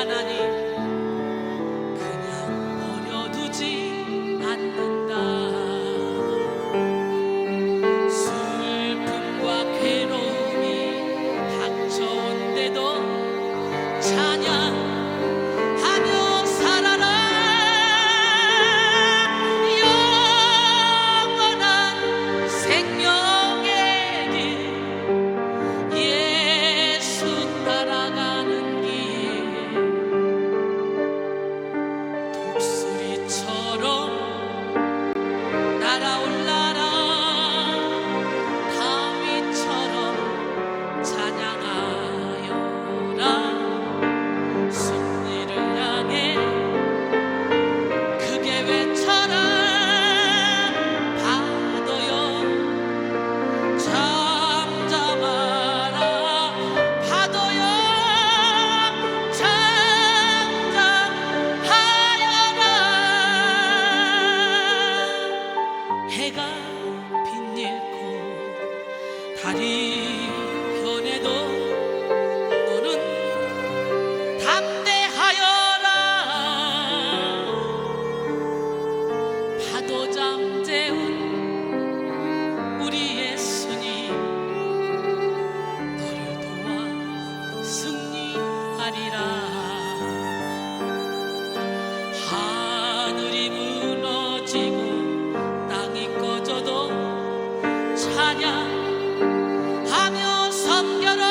하나님 그냥 버려두지 않는다. 슬픔과 괴로움이 닥쳐온데도 찬양하며 살아라. 영원한 생명의 길, 예수 따라가는 길, 독수리처럼 날아올라라. 다윗처럼 찬양하여라. 승리를 향해 크게 외쳐라. 파도여 잠잠하라. 파도여 잠잠하여라. 해가 빛잃고 달이 변해도 너는 담대하여라. 파도 잠재운 우리 예수님 너를 도와 승리하리라. 하늘이 무너지고 땅이 꺼져도 찬양하며 섬겨라.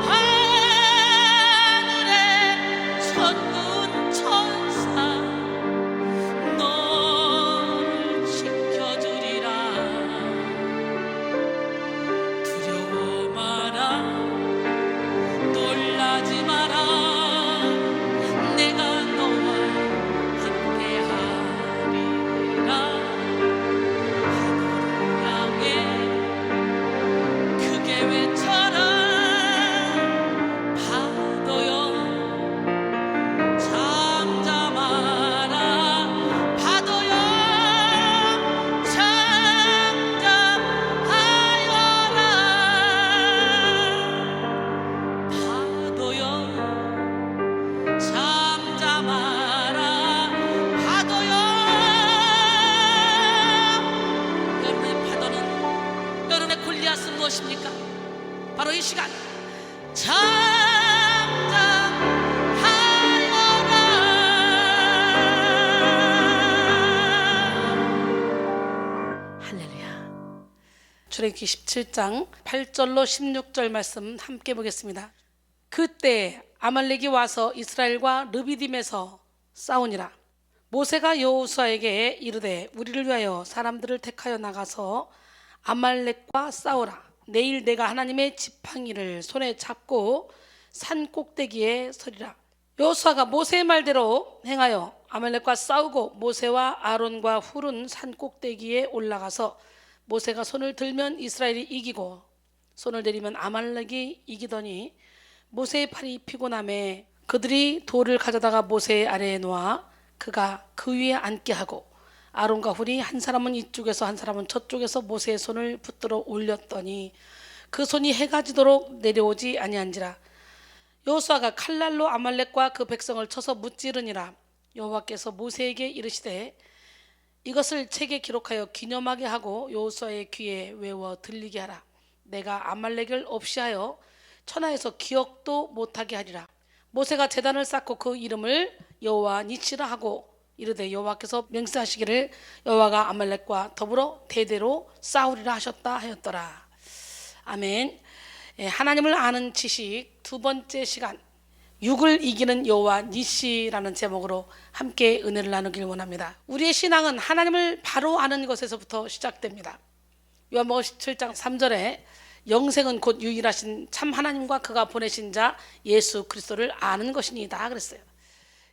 하늘의 천군 천사 너를 지켜주리라. 두려워 마라. 놀라지 마라. 내가 너와 함께하리라. 파도를 향해 크게 외쳐라. 파도여 잠잠하라. 파도여 잠잠하여라. 파도여 잠잠하라. 파도여. 여러분의 파도는, 여러분의 골리앗은 무엇입니까? 바로 이 시간 잠잠하여라. 할렐루야. 출애굽기 17장 8절로 16절 말씀 함께 보겠습니다. 그때 아말렉이 와서 이스라엘과 르비딤에서 싸우니라. 모세가 여호수아에게 이르되 우리를 위하여 사람들을 택하여 나가서 아말렉과 싸우라. 내일 내가 하나님의 지팡이를 손에 잡고 산 꼭대기에 서리라. 여호수아가 모세의 말대로 행하여 아말렉과 싸우고 모세와 아론과 훌은 산 꼭대기에 올라가서 모세가 손을 들면 이스라엘이 이기고 손을 내리면 아말렉이 이기더니 모세의 팔이 피곤함에 그들이 돌을 가져다가 모세의 아래에 놓아 그가 그 위에 앉게 하고 아론과 훌이 한 사람은 이쪽에서 한 사람은 저쪽에서 모세의 손을 붙들어 올렸더니 그 손이 해가 지도록 내려오지 아니한지라. 여호수아가 칼날로 아말렉과 그 백성을 쳐서 무찌르니라. 여호와께서 모세에게 이르시되 이것을 책에 기록하여 기념하게 하고 여호수아의 귀에 외워 들리게 하라. 내가 아말렉을 없이하여 천하에서 기억도 못하게 하리라. 모세가 제단을 쌓고 그 이름을 여호와 니시라 하고 이르되 여호와께서 맹세하시기를 여호와가 아말렉과 더불어 대대로 싸우리라 하셨다 하였더라. 아멘. 하나님을 아는 지식 두 번째 시간, 육을 이기는 여호와 니시라는 제목으로 함께 은혜를 나누길 원합니다. 우리의 신앙은 하나님을 바로 아는 것에서부터 시작됩니다. 요한복음 17장 3절에 영생은 곧 유일하신 참 하나님과 그가 보내신 자 예수 그리스도를 아는 것이니이다 그랬어요.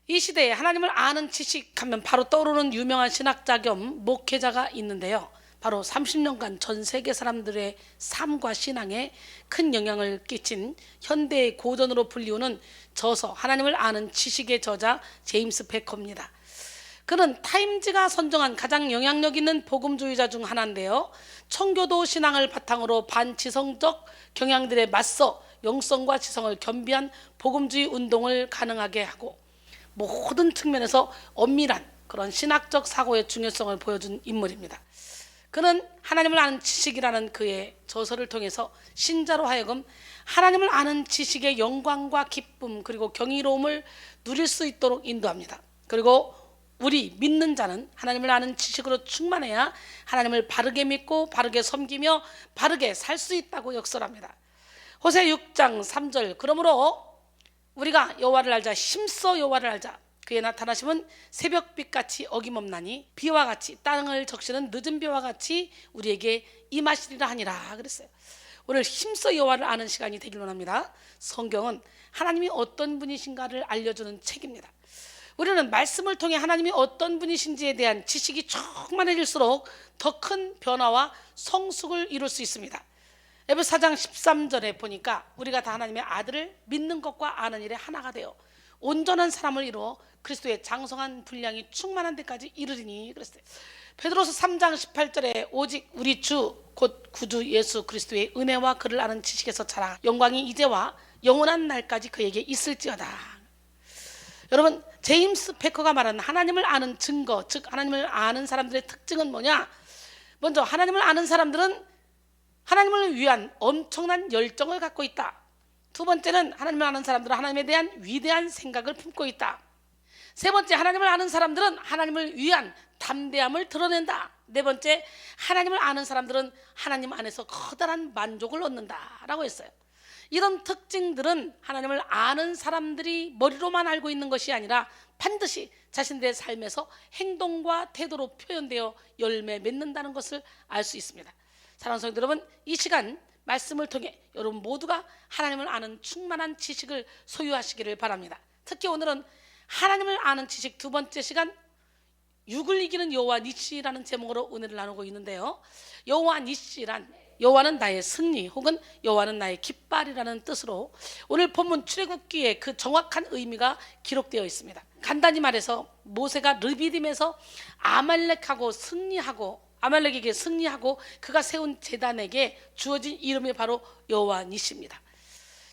이 시대에 하나님을 아는 지식하면 바로 떠오르는 유명한 신학자 겸 목회자가 있는데요. 바로 30년간 전 세계 사람들의 삶과 신앙에 큰 영향을 끼친 현대의 고전으로 불리우는 저서 하나님을 아는 지식의 저자 제임스 베커입니다. 그는 타임즈가 선정한 가장 영향력 있는 복음주의자 중 하나인데요. 청교도 신앙을 바탕으로 반지성적 경향들에 맞서 영성과 지성을 겸비한 복음주의 운동을 가능하게 하고 모든 측면에서 엄밀한 그런 신학적 사고의 중요성을 보여준 인물입니다. 그는 하나님을 아는 지식이라는 그의 저서를 통해서 신자로 하여금 하나님을 아는 지식의 영광과 기쁨 그리고 경이로움을 누릴 수 있도록 인도합니다. 그리고 우리 믿는 자는 하나님을 아는 지식으로 충만해야 하나님을 바르게 믿고 바르게 섬기며 바르게 살 수 있다고 역설합니다. 호세 6장 3절 그러므로 우리가 여호와를 알자 힘써 여호와를 알자 그의 나타나심은 새벽빛같이 어김없나니 비와 같이 땅을 적시는 늦은 비와 같이 우리에게 임하시리라 하니라 그랬어요. 오늘 힘써 여호와를 아는 시간이 되길 원합니다. 성경은 하나님이 어떤 분이신가를 알려주는 책입니다. 우리는 말씀을 통해 하나님이 어떤 분이신지에 대한 지식이 충만해질수록 더 큰 변화와 성숙을 이룰 수 있습니다. 에베소 4장 13절에 보니까 우리가 다 하나님의 아들을 믿는 것과 아는 일에 하나가 되어 온전한 사람을 이루어 그리스도의 장성한 분량이 충만한 데까지 이르리니 그랬어요. 베드로서 3장 18절에 오직 우리 주 곧 구주 예수 그리스도의 은혜와 그를 아는 지식에서 자라 영광이 이제와 영원한 날까지 그에게 있을지어다. 여러분 제임스 패커가 말하는 하나님을 아는 증거, 즉 하나님을 아는 사람들의 특징은 뭐냐? 먼저 하나님을 아는 사람들은 하나님을 위한 엄청난 열정을 갖고 있다. 두 번째는 하나님을 아는 사람들은 하나님에 대한 위대한 생각을 품고 있다. 세 번째, 하나님을 아는 사람들은 하나님을 위한 담대함을 드러낸다. 네 번째, 하나님을 아는 사람들은 하나님 안에서 커다란 만족을 얻는다라고 했어요. 이런 특징들은 하나님을 아는 사람들이 머리로만 알고 있는 것이 아니라 반드시 자신들의 삶에서 행동과 태도로 표현되어 열매 맺는다는 것을 알 수 있습니다. 사랑하는 성도 여러분, 이 시간 말씀을 통해 여러분 모두가 하나님을 아는 충만한 지식을 소유하시기를 바랍니다. 특히 오늘은 하나님을 아는 지식 두 번째 시간 육을 이기는 여호와 니시라는 제목으로 은혜를 나누고 있는데요. 여호와 니시란 여호와는 나의 승리 혹은 여호와는 나의 깃발이라는 뜻으로 오늘 본문 출애굽기에 그 정확한 의미가 기록되어 있습니다. 간단히 말해서 모세가 르비딤에서 아말렉에게 승리하고 그가 세운 제단에게 주어진 이름이 바로 여호와 니시입니다.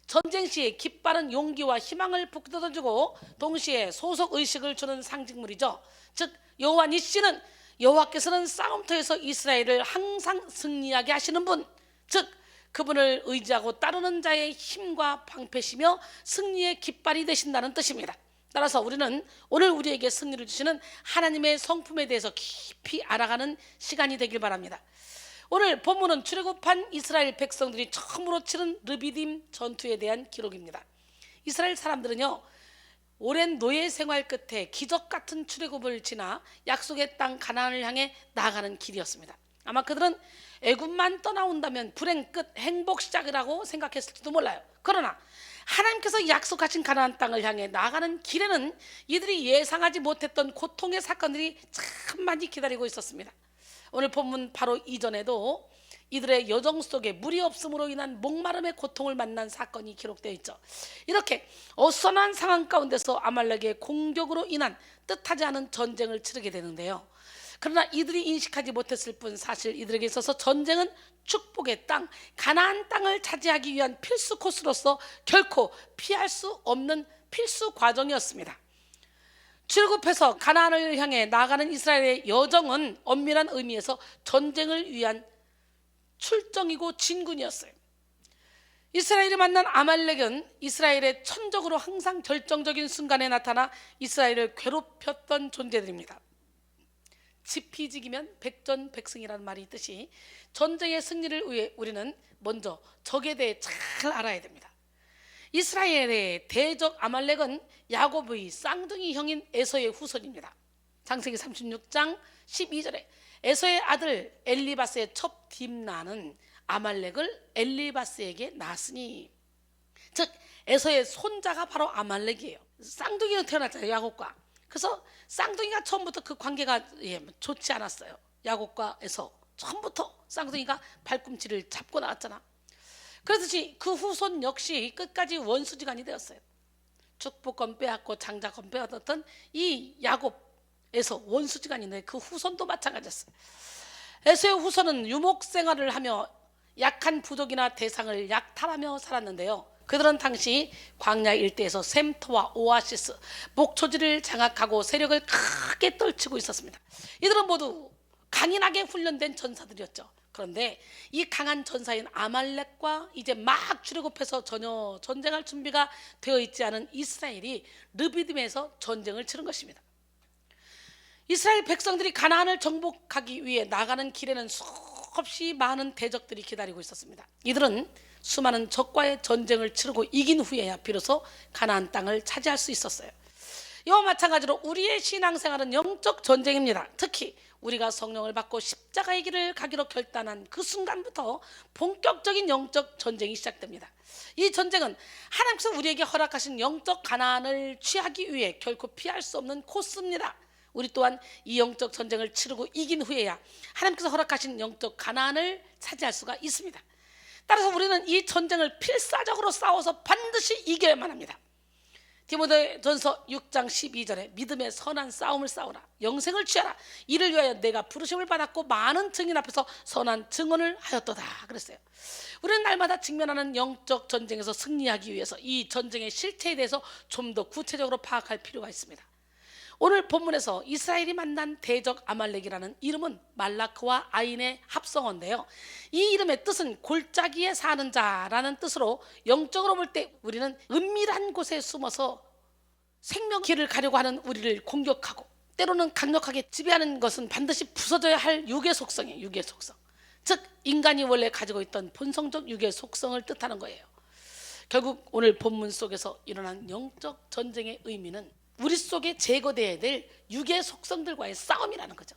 전쟁 시에 깃발은 용기와 희망을 북돋아주고 동시에 소속 의식을 주는 상징물이죠. 즉 여호와 니시는 여호와께서는 싸움터에서 이스라엘을 항상 승리하게 하시는 분, 즉 그분을 의지하고 따르는 자의 힘과 방패시며 승리의 깃발이 되신다는 뜻입니다. 따라서 우리는 오늘 우리에게 승리를 주시는 하나님의 성품에 대해서 깊이 알아가는 시간이 되길 바랍니다. 오늘 본문은 출애굽한 이스라엘 백성들이 처음으로 치른 르비딤 전투에 대한 기록입니다. 이스라엘 사람들은요, 오랜 노예 생활 끝에 기적 같은 출애굽을 지나 약속의 땅 가나안을 향해 나아가는 길이었습니다. 아마 그들은 애굽만 떠나온다면 불행 끝, 행복 시작이라고 생각했을지도 몰라요. 그러나 하나님께서 약속하신 가나안 땅을 향해 나아가는 길에는 이들이 예상하지 못했던 고통의 사건들이 참 많이 기다리고 있었습니다. 오늘 본문 바로 이전에도 이들의 여정 속에 물이 없음으로 인한 목마름의 고통을 만난 사건이 기록되어 있죠. 이렇게 어수선한 상황 가운데서 아말렉의 공격으로 인한 뜻하지 않은 전쟁을 치르게 되는데요. 그러나 이들이 인식하지 못했을 뿐 사실 이들에게 있어서 전쟁은 축복의 땅, 가나안 땅을 차지하기 위한 필수 코스로서 결코 피할 수 없는 필수 과정이었습니다. 출애굽해서 가나안을 향해 나아가는 이스라엘의 여정은 엄밀한 의미에서 전쟁을 위한 출정이고 진군이었어요. 이스라엘이 만난 아말렉은 이스라엘의 천적으로 항상 결정적인 순간에 나타나 이스라엘을 괴롭혔던 존재들입니다. 지피지기면 백전백승이라는 말이 있듯이 전쟁의 승리를 위해 우리는 먼저 적에 대해 잘 알아야 됩니다. 이스라엘의 대적 아말렉은 야곱의 쌍둥이 형인 에서의 후손입니다. 창세기 36장 12절에 에서의 아들 엘리바스의 첩 딥나는 아말렉을 엘리바스에게 낳았으니, 즉 에서의 손자가 바로 아말렉이에요. 쌍둥이로 태어났잖아요, 야곱과. 그래서 쌍둥이가 처음부터 그 관계가 좋지 않았어요. 야곱과 에서 처음부터 쌍둥이가 발꿈치를 잡고 나왔잖아. 그렇듯이 그 후손 역시 끝까지 원수지간이 되었어요. 축복권 빼앗고 장자권 빼앗았던 이 야곱, 에서 원수지간인데 그 후손도 마찬가지였어요. 에서의 후손은 유목 생활을 하며 약한 부족이나 대상을 약탈하며 살았는데요. 그들은 당시 광야 일대에서 샘터와 오아시스, 목초지를 장악하고 세력을 크게 떨치고 있었습니다. 이들은 모두 강인하게 훈련된 전사들이었죠. 그런데 이 강한 전사인 아말렉과 이제 막 출애굽해서 전혀 전쟁할 준비가 되어 있지 않은 이스라엘이 르비딤에서 전쟁을 치른 것입니다. 이스라엘 백성들이 가나안을 정복하기 위해 나가는 길에는 수없이 많은 대적들이 기다리고 있었습니다. 이들은 수많은 적과의 전쟁을 치르고 이긴 후에야 비로소 가나안 땅을 차지할 수 있었어요. 이와 마찬가지로 우리의 신앙생활은 영적 전쟁입니다. 특히 우리가 성령을 받고 십자가의 길을 가기로 결단한 그 순간부터 본격적인 영적 전쟁이 시작됩니다. 이 전쟁은 하나님께서 우리에게 허락하신 영적 가나안을 취하기 위해 결코 피할 수 없는 코스입니다. 우리 또한 이 영적 전쟁을 치르고 이긴 후에야 하나님께서 허락하신 영적 가나안을 차지할 수가 있습니다. 따라서 우리는 이 전쟁을 필사적으로 싸워서 반드시 이겨야만 합니다. 디모데전서 6장 12절에 믿음의 선한 싸움을 싸우라, 영생을 취하라, 이를 위하여 내가 부르심을 받았고 많은 증인 앞에서 선한 증언을 하였도다 그랬어요. 우리는 날마다 직면하는 영적 전쟁에서 승리하기 위해서 이 전쟁의 실체에 대해서 좀 더 구체적으로 파악할 필요가 있습니다. 오늘 본문에서 이스라엘이 만난 대적 아말렉이라는 이름은 말라크와 아인의 합성어인데요. 이 이름의 뜻은 골짜기에 사는 자라는 뜻으로 영적으로 볼 때 우리는 은밀한 곳에 숨어서 생명길을 가려고 하는 우리를 공격하고 때로는 강력하게 지배하는 것은 반드시 부서져야 할 육의 속성이에요. 육의 속성. 즉 인간이 원래 가지고 있던 본성적 육의 속성을 뜻하는 거예요. 결국 오늘 본문 속에서 일어난 영적 전쟁의 의미는 우리 속에 제거되어야 될 육의 속성들과의 싸움이라는 거죠.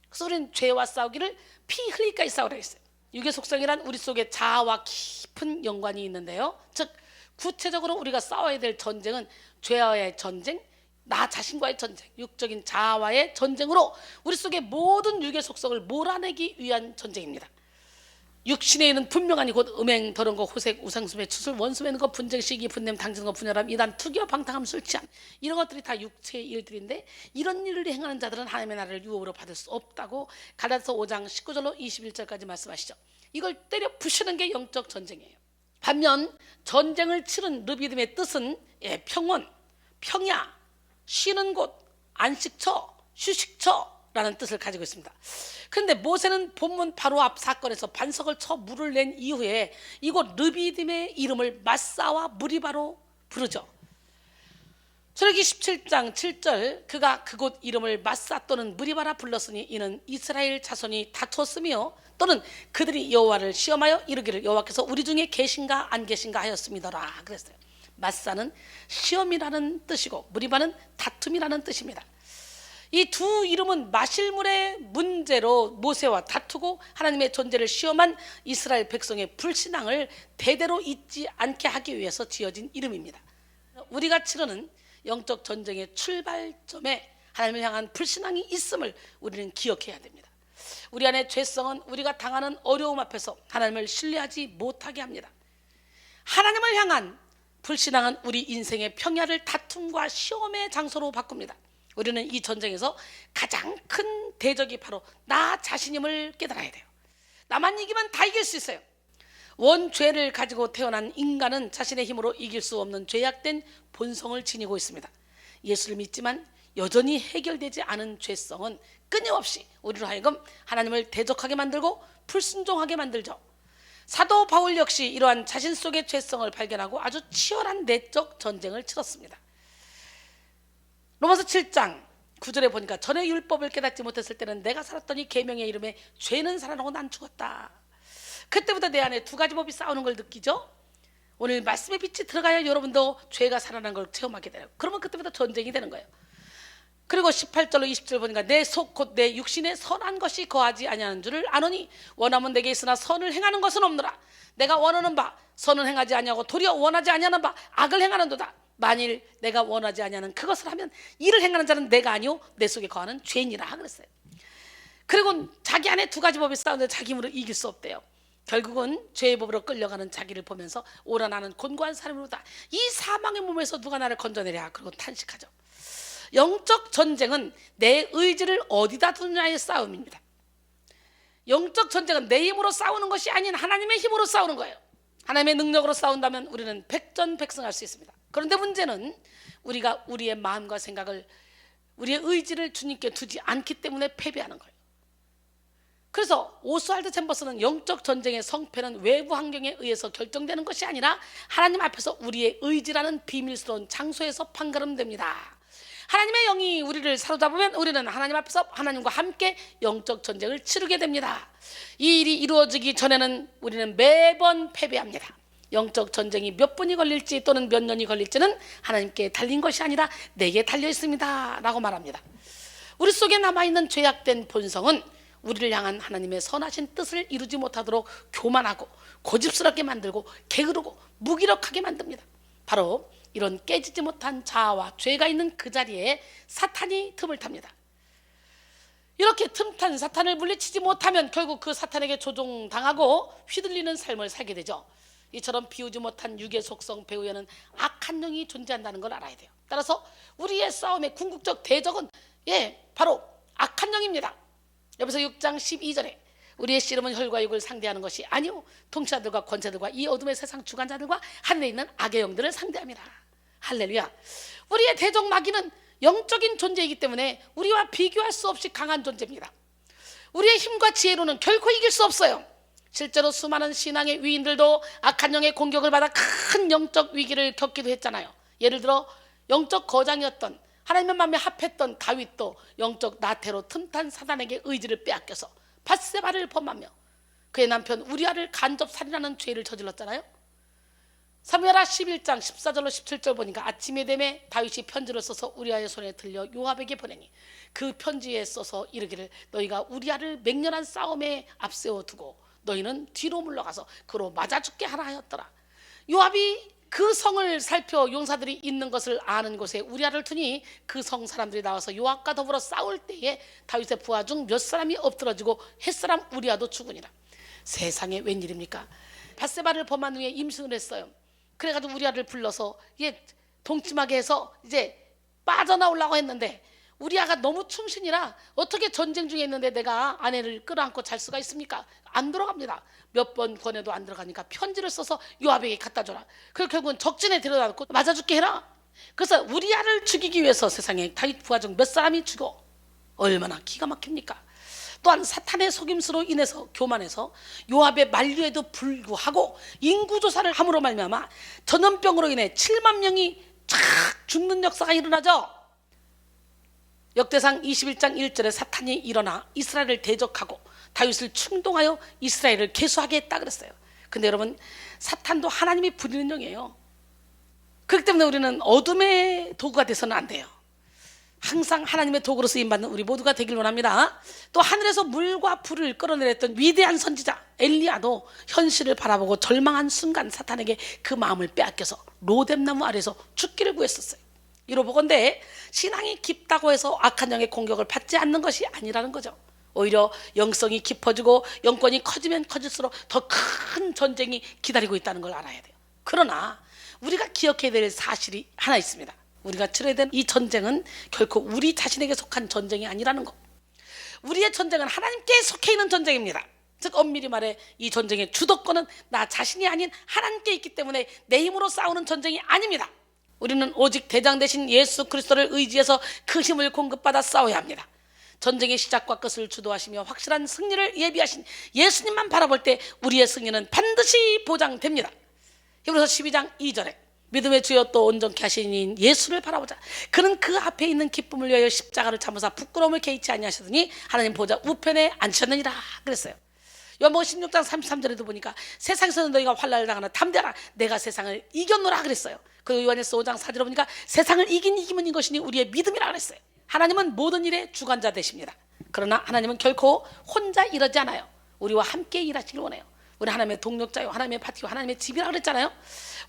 그래서 우리는 죄와 싸우기를 피 흘리기까지 싸우라 했어요. 육의 속성이란 우리 속에 자아와 깊은 연관이 있는데요. 즉 구체적으로 우리가 싸워야 될 전쟁은 죄와의 전쟁, 나 자신과의 전쟁, 육적인 자아와의 전쟁으로 우리 속의 모든 육의 속성을 몰아내기 위한 전쟁입니다. 육신에 있는 분명하니 곧 음행, 더러운 것, 호색, 우상숭배, 추술, 원수매는 것, 분쟁, 시기, 분냄, 당지는 것, 분열함, 이단, 투기와 방탕함, 술 취함, 이런 것들이 다 육체의 일들인데 이런 일을 행하는 자들은 하나님의 나라를 유업으로 받을 수 없다고 갈라디아서 5장 19절로 21절까지 말씀하시죠. 이걸 때려 부시는 게 영적 전쟁이에요. 반면 전쟁을 치른 르비딤의 뜻은 평원, 평야, 쉬는 곳, 안식처, 휴식처라는 뜻을 가지고 있습니다. 그런데 모세는 본문 바로 앞 사건에서 반석을 쳐 물을 낸 이후에 이곳 르비딤의 이름을 마사와 무리바로 부르죠. 출애굽기 17장 7절 그가 그곳 이름을 마사 또는 무리바라 불렀으니 이는 이스라엘 자손이 다투었으며 또는 그들이 여호와를 시험하여 이르기를 여호와께서 우리 중에 계신가 안 계신가 하였음이더라 그랬어요. 마사는 시험이라는 뜻이고 무리바는 다툼이라는 뜻입니다. 이 두 이름은 마실 물의 문제로 모세와 다투고 하나님의 존재를 시험한 이스라엘 백성의 불신앙을 대대로 잊지 않게 하기 위해서 지어진 이름입니다. 우리가 치르는 영적 전쟁의 출발점에 하나님을 향한 불신앙이 있음을 우리는 기억해야 됩니다. 우리 안의 죄성은 우리가 당하는 어려움 앞에서 하나님을 신뢰하지 못하게 합니다. 하나님을 향한 불신앙은 우리 인생의 평야를 다툼과 시험의 장소로 바꿉니다. 우리는 이 전쟁에서 가장 큰 대적이 바로 나 자신임을 깨달아야 돼요. 나만 이기면 다 이길 수 있어요. 원죄를 가지고 태어난 인간은 자신의 힘으로 이길 수 없는 죄악된 본성을 지니고 있습니다. 예수를 믿지만 여전히 해결되지 않은 죄성은 끊임없이 우리로 하여금 하나님을 대적하게 만들고 불순종하게 만들죠. 사도 바울 역시 이러한 자신 속의 죄성을 발견하고 아주 치열한 내적 전쟁을 치렀습니다. 로마서 7장 9절에 보니까 전에 율법을 깨닫지 못했을 때는 내가 살았더니 계명의 이름에 죄는 살아나고 난 죽었다. 그때부터 내 안에 두 가지 법이 싸우는 걸 느끼죠. 오늘 말씀의 빛이 들어가야 여러분도 죄가 살아난 걸 체험하게 돼요. 그러면 그때부터 전쟁이 되는 거예요. 그리고 18절로 20절 보니까 내 속 곧 내 육신에 선한 것이 거하지 아니하는 줄을 아노니 원함은 내게 있으나 선을 행하는 것은 없노라. 내가 원하는 바 선을 행하지 아니하고 도리어 원하지 아니하는 바 악을 행하는도다. 만일 내가 원하지 아니하는 그것을 하면 이를 행하는 자는 내가 아니오 내 속에 거하는 죄인이라 그랬어요. 그리고 자기 안에 두 가지 법이 싸우는데 자기 힘으로 이길 수 없대요. 결국은 죄의 법으로 끌려가는 자기를 보면서 오라 나는 곤고한 사람이로다. 이 사망의 몸에서 누가 나를 건져내랴. 그리고 탄식하죠. 영적 전쟁은 내 의지를 어디다 두느냐의 싸움입니다. 영적 전쟁은 내 힘으로 싸우는 것이 아닌 하나님의 힘으로 싸우는 거예요. 하나님의 능력으로 싸운다면 우리는 백전백승할 수 있습니다. 그런데 문제는 우리가 우리의 마음과 생각을, 우리의 의지를 주님께 두지 않기 때문에 패배하는 거예요. 그래서 오스왈드 챔버스는 영적 전쟁의 성패는 외부 환경에 의해서 결정되는 것이 아니라 하나님 앞에서 우리의 의지라는 비밀스러운 장소에서 판가름됩니다. 하나님의 영이 우리를 사로잡으면 우리는 하나님 앞에서 하나님과 함께 영적 전쟁을 치르게 됩니다. 이 일이 이루어지기 전에는 우리는 매번 패배합니다. 영적 전쟁이 몇 분이 걸릴지 또는 몇 년이 걸릴지는 하나님께 달린 것이 아니라 내게 달려 있습니다 라고 말합니다. 우리 속에 남아있는 죄악된 본성은 우리를 향한 하나님의 선하신 뜻을 이루지 못하도록 교만하고 고집스럽게 만들고 게으르고 무기력하게 만듭니다. 바로 이런 깨지지 못한 자아와 죄가 있는 그 자리에 사탄이 틈을 탑니다. 이렇게 틈탄 사탄을 물리치지 못하면 결국 그 사탄에게 조종당하고 휘둘리는 삶을 살게 되죠. 이처럼 비우지 못한 육의 속성 배후에는 악한 영이 존재한다는 걸 알아야 돼요. 따라서 우리의 싸움의 궁극적 대적은 바로 악한 영입니다. 여기서 6장 12절에 우리의 씨름은 혈과 육을 상대하는 것이 아니오 통치자들과 권세들과 이 어둠의 세상 주관자들과 하늘에 있는 악의 영들을 상대합니다. 할렐루야. 우리의 대적 마귀는 영적인 존재이기 때문에 우리와 비교할 수 없이 강한 존재입니다. 우리의 힘과 지혜로는 결코 이길 수 없어요. 실제로 수많은 신앙의 위인들도 악한 영의 공격을 받아 큰 영적 위기를 겪기도 했잖아요. 예를 들어 영적 거장이었던 하나님의 마음에 합했던 다윗도 영적 나태로 틈탄 사단에게 의지를 빼앗겨서 밧세바를 범하며 그의 남편 우리아를 간접 살인하는 죄를 저질렀잖아요. 사무엘하 11장 14절로 17절 보니까 아침에 되매 다윗이 편지를 써서 우리아의 손에 들려 요압에게 보내니 그 편지에 써서 이르기를 너희가 우리아를 맹렬한 싸움에 앞세워 두고 너희는 뒤로 물러가서 그로 맞아 죽게 하라 하였더라. 요압이 그 성을 살펴 용사들이 있는 것을 아는 곳에 우리아를 두니 그 성 사람들이 나와서 요압과 더불어 싸울 때에 다윗의 부하 중 몇 사람이 엎드러지고 햇사람 우리아도 죽으니라. 세상에 웬일입니까? 밧세바를 범한 후에 임신을 했어요. 그래가지고 우리아를 불러서 동침하게 해서 이제 빠져나오려고 했는데 우리아가 너무 충신이라 어떻게 전쟁 중에 있는데 내가 아내를 끌어안고 잘 수가 있습니까? 안 들어갑니다. 몇 번 권해도 안 들어가니까 편지를 써서 요압에게 갖다 줘라. 그리고 결국은 적진에 데려다 놓고 맞아 죽게 해라. 그래서 우리아를 죽이기 위해서 세상에 다윗 부하 중 몇 사람이 죽어. 얼마나 기가 막힙니까? 또한 사탄의 속임수로 인해서 교만해서 요압의 만류에도 불구하고 인구조사를 함으로 말미암아 전염병으로 인해 7만 명이 쫙 죽는 역사가 일어나죠. 역대상 21장 1절에 사탄이 일어나 이스라엘을 대적하고 다윗을 충동하여 이스라엘을 계수하게 했다 그랬어요. 근데 여러분 사탄도 하나님이 부리는 영이에요. 그렇기 때문에 우리는 어둠의 도구가 돼서는 안 돼요. 항상 하나님의 도구로 쓰임받는 우리 모두가 되길 원합니다. 또 하늘에서 물과 불을 끌어내렸던 위대한 선지자 엘리야도 현실을 바라보고 절망한 순간 사탄에게 그 마음을 빼앗겨서 로뎀나무 아래에서 죽기를 구했었어요. 이로보건대 신앙이 깊다고 해서 악한 영의 공격을 받지 않는 것이 아니라는 거죠. 오히려 영성이 깊어지고 영권이 커지면 커질수록 더 큰 전쟁이 기다리고 있다는 걸 알아야 돼요. 그러나 우리가 기억해야 될 사실이 하나 있습니다. 우리가 치러야 되는 이 전쟁은 결코 우리 자신에게 속한 전쟁이 아니라는 것. 우리의 전쟁은 하나님께 속해 있는 전쟁입니다. 즉 엄밀히 말해 이 전쟁의 주도권은 나 자신이 아닌 하나님께 있기 때문에 내 힘으로 싸우는 전쟁이 아닙니다. 우리는 오직 대장 되신 예수 그리스도를 의지해서 그 힘을 공급받아 싸워야 합니다. 전쟁의 시작과 끝을 주도하시며 확실한 승리를 예비하신 예수님만 바라볼 때 우리의 승리는 반드시 보장됩니다. 히브리서 12장 2절에 믿음의 주여 또 온전케 하시니 예수를 바라보자. 그는 그 앞에 있는 기쁨을 위하여 십자가를 참으사 부끄러움을 개의치 아니하시더니 하나님 보좌 우편에 앉으셨느니라 그랬어요. 요한복음 16장 33절에도 보니까 세상에서는 너희가 환난을 당하나 담대하라 내가 세상을 이겼노라 그랬어요. 그리고 요한일서 5장 4절에 보니까 세상을 이기면 이것이니 우리의 믿음이라 그랬어요. 하나님은 모든 일의 주관자 되십니다. 그러나 하나님은 결코 혼자 일하지 않아요. 우리와 함께 일하시길 원해요. 우리 하나님의 동력자요 하나님의 파티요 하나님의 집이라 그랬잖아요.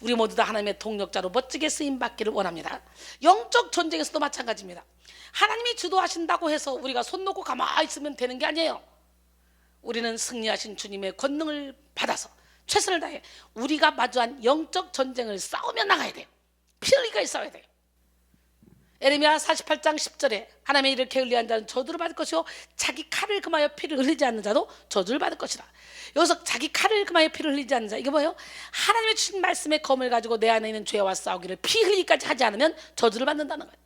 우리 모두 다 하나님의 동력자로 멋지게 쓰임받기를 원합니다. 영적 전쟁에서도 마찬가지입니다. 하나님이 주도하신다고 해서 우리가 손 놓고 가만히 있으면 되는 게 아니에요. 우리는 승리하신 주님의 권능을 받아서 최선을 다해 우리가 마주한 영적 전쟁을 싸우며 나가야 돼요. 피 흘리게 싸워야 돼요. 에레미야 48장 10절에 하나님의 이렇게 흘리한 자는 저주를 받을 것이요 자기 칼을 금하여 피를 흘리지 않는 자도 저주를 받을 것이라. 여기서 자기 칼을 금하여 피를 흘리지 않는 자, 이게 뭐예요? 하나님의 주신 말씀의 검을 가지고 내 안에 있는 죄와 싸우기를 피 흘리기까지 하지 않으면 저주를 받는다는 거예요.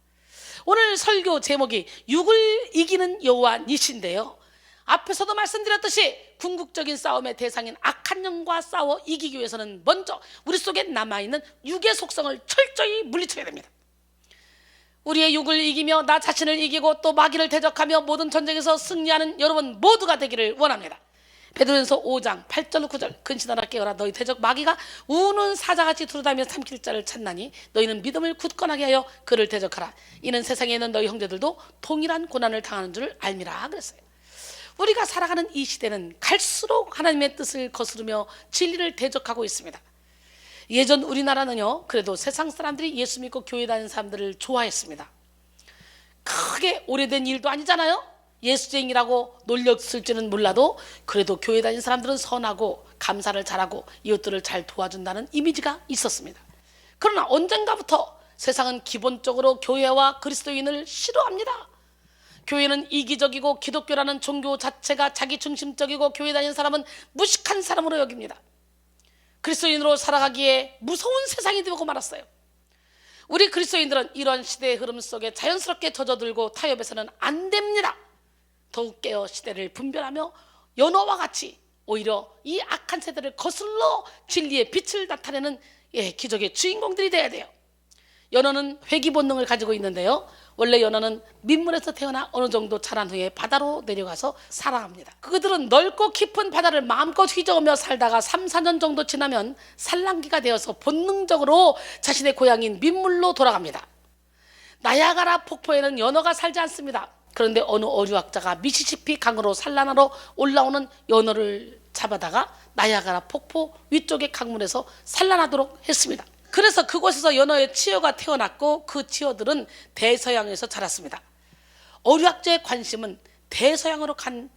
오늘 설교 제목이 육을 이기는 여호와 니시인데요, 앞에서도 말씀드렸듯이 궁극적인 싸움의 대상인 악한 영과 싸워 이기기 위해서는 먼저 우리 속에 남아있는 육의 속성을 철저히 물리쳐야 됩니다. 우리의 육을 이기며 나 자신을 이기고 또 마귀를 대적하며 모든 전쟁에서 승리하는 여러분 모두가 되기를 원합니다. 베드로전서 5장 8절 9절 근신하라 깨어라 너희 대적 마귀가 우는 사자같이 두루다니며 삼킬 자를 찾나니 너희는 믿음을 굳건하게 하여 그를 대적하라. 이는 세상에 있는 너희 형제들도 동일한 고난을 당하는 줄 알미라 그랬어요. 우리가 살아가는 이 시대는 갈수록 하나님의 뜻을 거스르며 진리를 대적하고 있습니다. 예전 우리나라는요, 그래도 세상 사람들이 예수 믿고 교회 다니는 사람들을 좋아했습니다. 크게 오래된 일도 아니잖아요. 예수쟁이라고 놀렸을지는 몰라도 그래도 교회 다니는 사람들은 선하고 감사를 잘하고 이웃들을 잘 도와준다는 이미지가 있었습니다. 그러나 언젠가부터 세상은 기본적으로 교회와 그리스도인을 싫어합니다. 교회는 이기적이고 기독교라는 종교 자체가 자기중심적이고 교회 다니는 사람은 무식한 사람으로 여깁니다. 그리스도인으로 살아가기에 무서운 세상이 되고 말았어요. 우리 그리스도인들은 이런 시대의 흐름 속에 자연스럽게 젖어들고 타협해서는 안 됩니다. 더욱 깨어 시대를 분별하며 연어와 같이 오히려 이 악한 세대를 거슬러 진리의 빛을 나타내는 기적의 주인공들이 돼야 돼요. 연어는 회귀 본능을 가지고 있는데요, 원래 연어는 민물에서 태어나 어느 정도 자란 후에 바다로 내려가서 살아갑니다. 그들은 넓고 깊은 바다를 마음껏 휘저으며 살다가 3, 4년 정도 지나면 산란기가 되어서 본능적으로 자신의 고향인 민물로 돌아갑니다. 나야가라 폭포에는 연어가 살지 않습니다. 그런데 어느 어류학자가 미시시피 강으로 산란하러 올라오는 연어를 잡아다가 나야가라 폭포 위쪽의 강물에서 산란하도록 했습니다. 그래서 그곳에서 연어의 치어가 태어났고 그 치어들은 대서양에서 자랐습니다. 어류학자의 관심은 대서양으로 간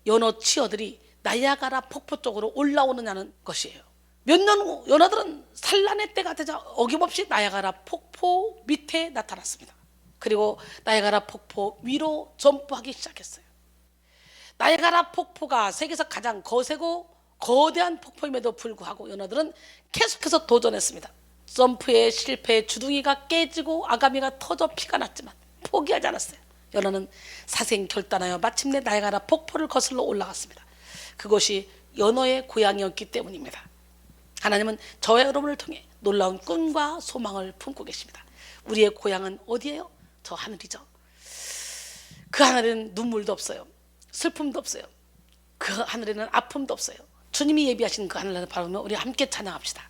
연어 치어들이 나야가라 폭포 쪽으로 올라오느냐는 것이에요. 몇 년 후 연어들은 산란의 때가 되자 어김없이 나야가라 폭포 밑에 나타났습니다. 그리고 나야가라 폭포 위로 점프하기 시작했어요. 나야가라 폭포가 세계에서 가장 거세고 거대한 폭포임에도 불구하고 연어들은 계속해서 도전했습니다. 점프에 실패해 주둥이가 깨지고 아가미가 터져 피가 났지만 포기하지 않았어요. 연어는 사생결단하여 마침내 나야가라 폭포를 거슬러 올라갔습니다. 그것이 연어의 고향이었기 때문입니다. 하나님은 저와 여러분을 통해 놀라운 꿈과 소망을 품고 계십니다. 우리의 고향은 어디예요? 저 하늘이죠. 그 하늘에는 눈물도 없어요. 슬픔도 없어요. 그 하늘에는 아픔도 없어요. 주님이 예비하신 그 하늘을 바라보며 우리 함께 찬양합시다.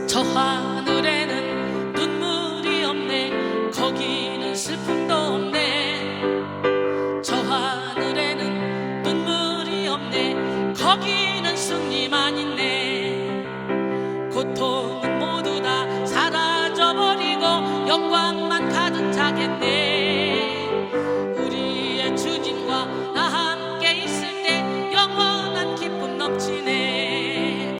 저 하늘에는 눈물이 없네. 거기는 슬픔도 없네. 저 하늘에는 눈물이 없네. 거기는 승리만 있네. 고통은 모두 다 사라져버리고 영광만 가득 차겠네. 우리의 주님과 나 함께 있을 때 영원한 기쁨 넘치네.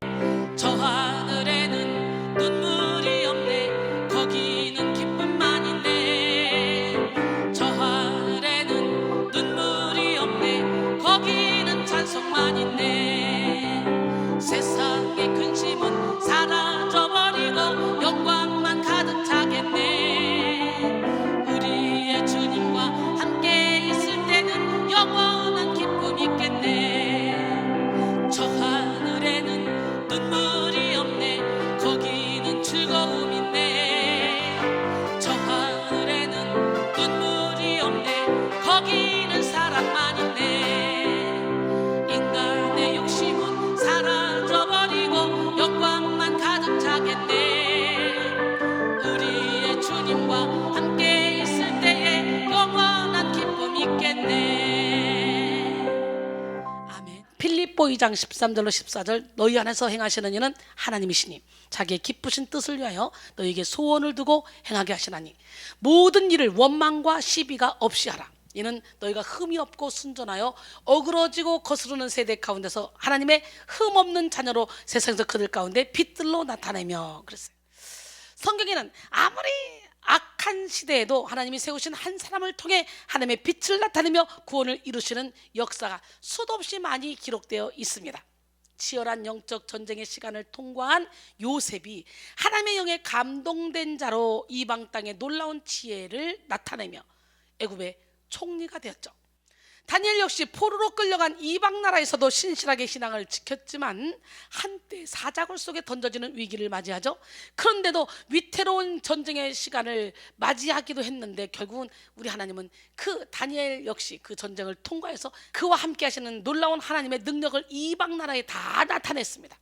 저 하늘에는 눈물이 없네. 거기는 기쁨만 있네. 저 하늘에는 눈물이 없네. 거기는 찬송만 있네. 세상의 근심은 사라져버리고 영광만 가득 차겠네. 우리의 주님과 함께 있을 때는 영원한 기쁨 있겠네. 저 하늘에는 눈물이 없네. 거기는 즐거움 있네. 저 하늘에는 눈물이 없네. 거기는 사랑만 있네. 인간의 욕심은 사라져버리고 영광만 가득 차겠네. 우리의 주님과 함께 있을 때에 영원한 기쁨 있겠네. 아멘. 필립보 2장 13절로 14절 너희 안에서 행하시는 이는 하나님이시니 자기의 기쁘신 뜻을 위하여 너희에게 소원을 두고 행하게 하시나니 모든 일을 원망과 시비가 없이 하라. 이는 너희가 흠이 없고 순전하여 어그러지고 거스르는 세대 가운데서 하나님의 흠 없는 자녀로 세상에서 그들 가운데 빛들로 나타내며 그랬어요. 성경에는 아무리 악한 시대에도 하나님이 세우신 한 사람을 통해 하나님의 빛을 나타내며 구원을 이루시는 역사가 수도 없이 많이 기록되어 있습니다. 치열한 영적 전쟁의 시간을 통과한 요셉이 하나님의 영에 감동된 자로 이방 땅의 놀라운 지혜를 나타내며 애굽의 총리가 되었죠. 다니엘 역시 포로로 끌려간 이방 나라에서도 신실하게 신앙을 지켰지만 한때 사자굴 속에 던져지는 위기를 맞이하죠. 그런데도 위태로운 전쟁의 시간을 맞이하기도 했는데 결국은 우리 하나님은 그 다니엘 역시 그 전쟁을 통과해서 그와 함께 하시는 놀라운 하나님의 능력을 이방 나라에 다 나타냈습니다.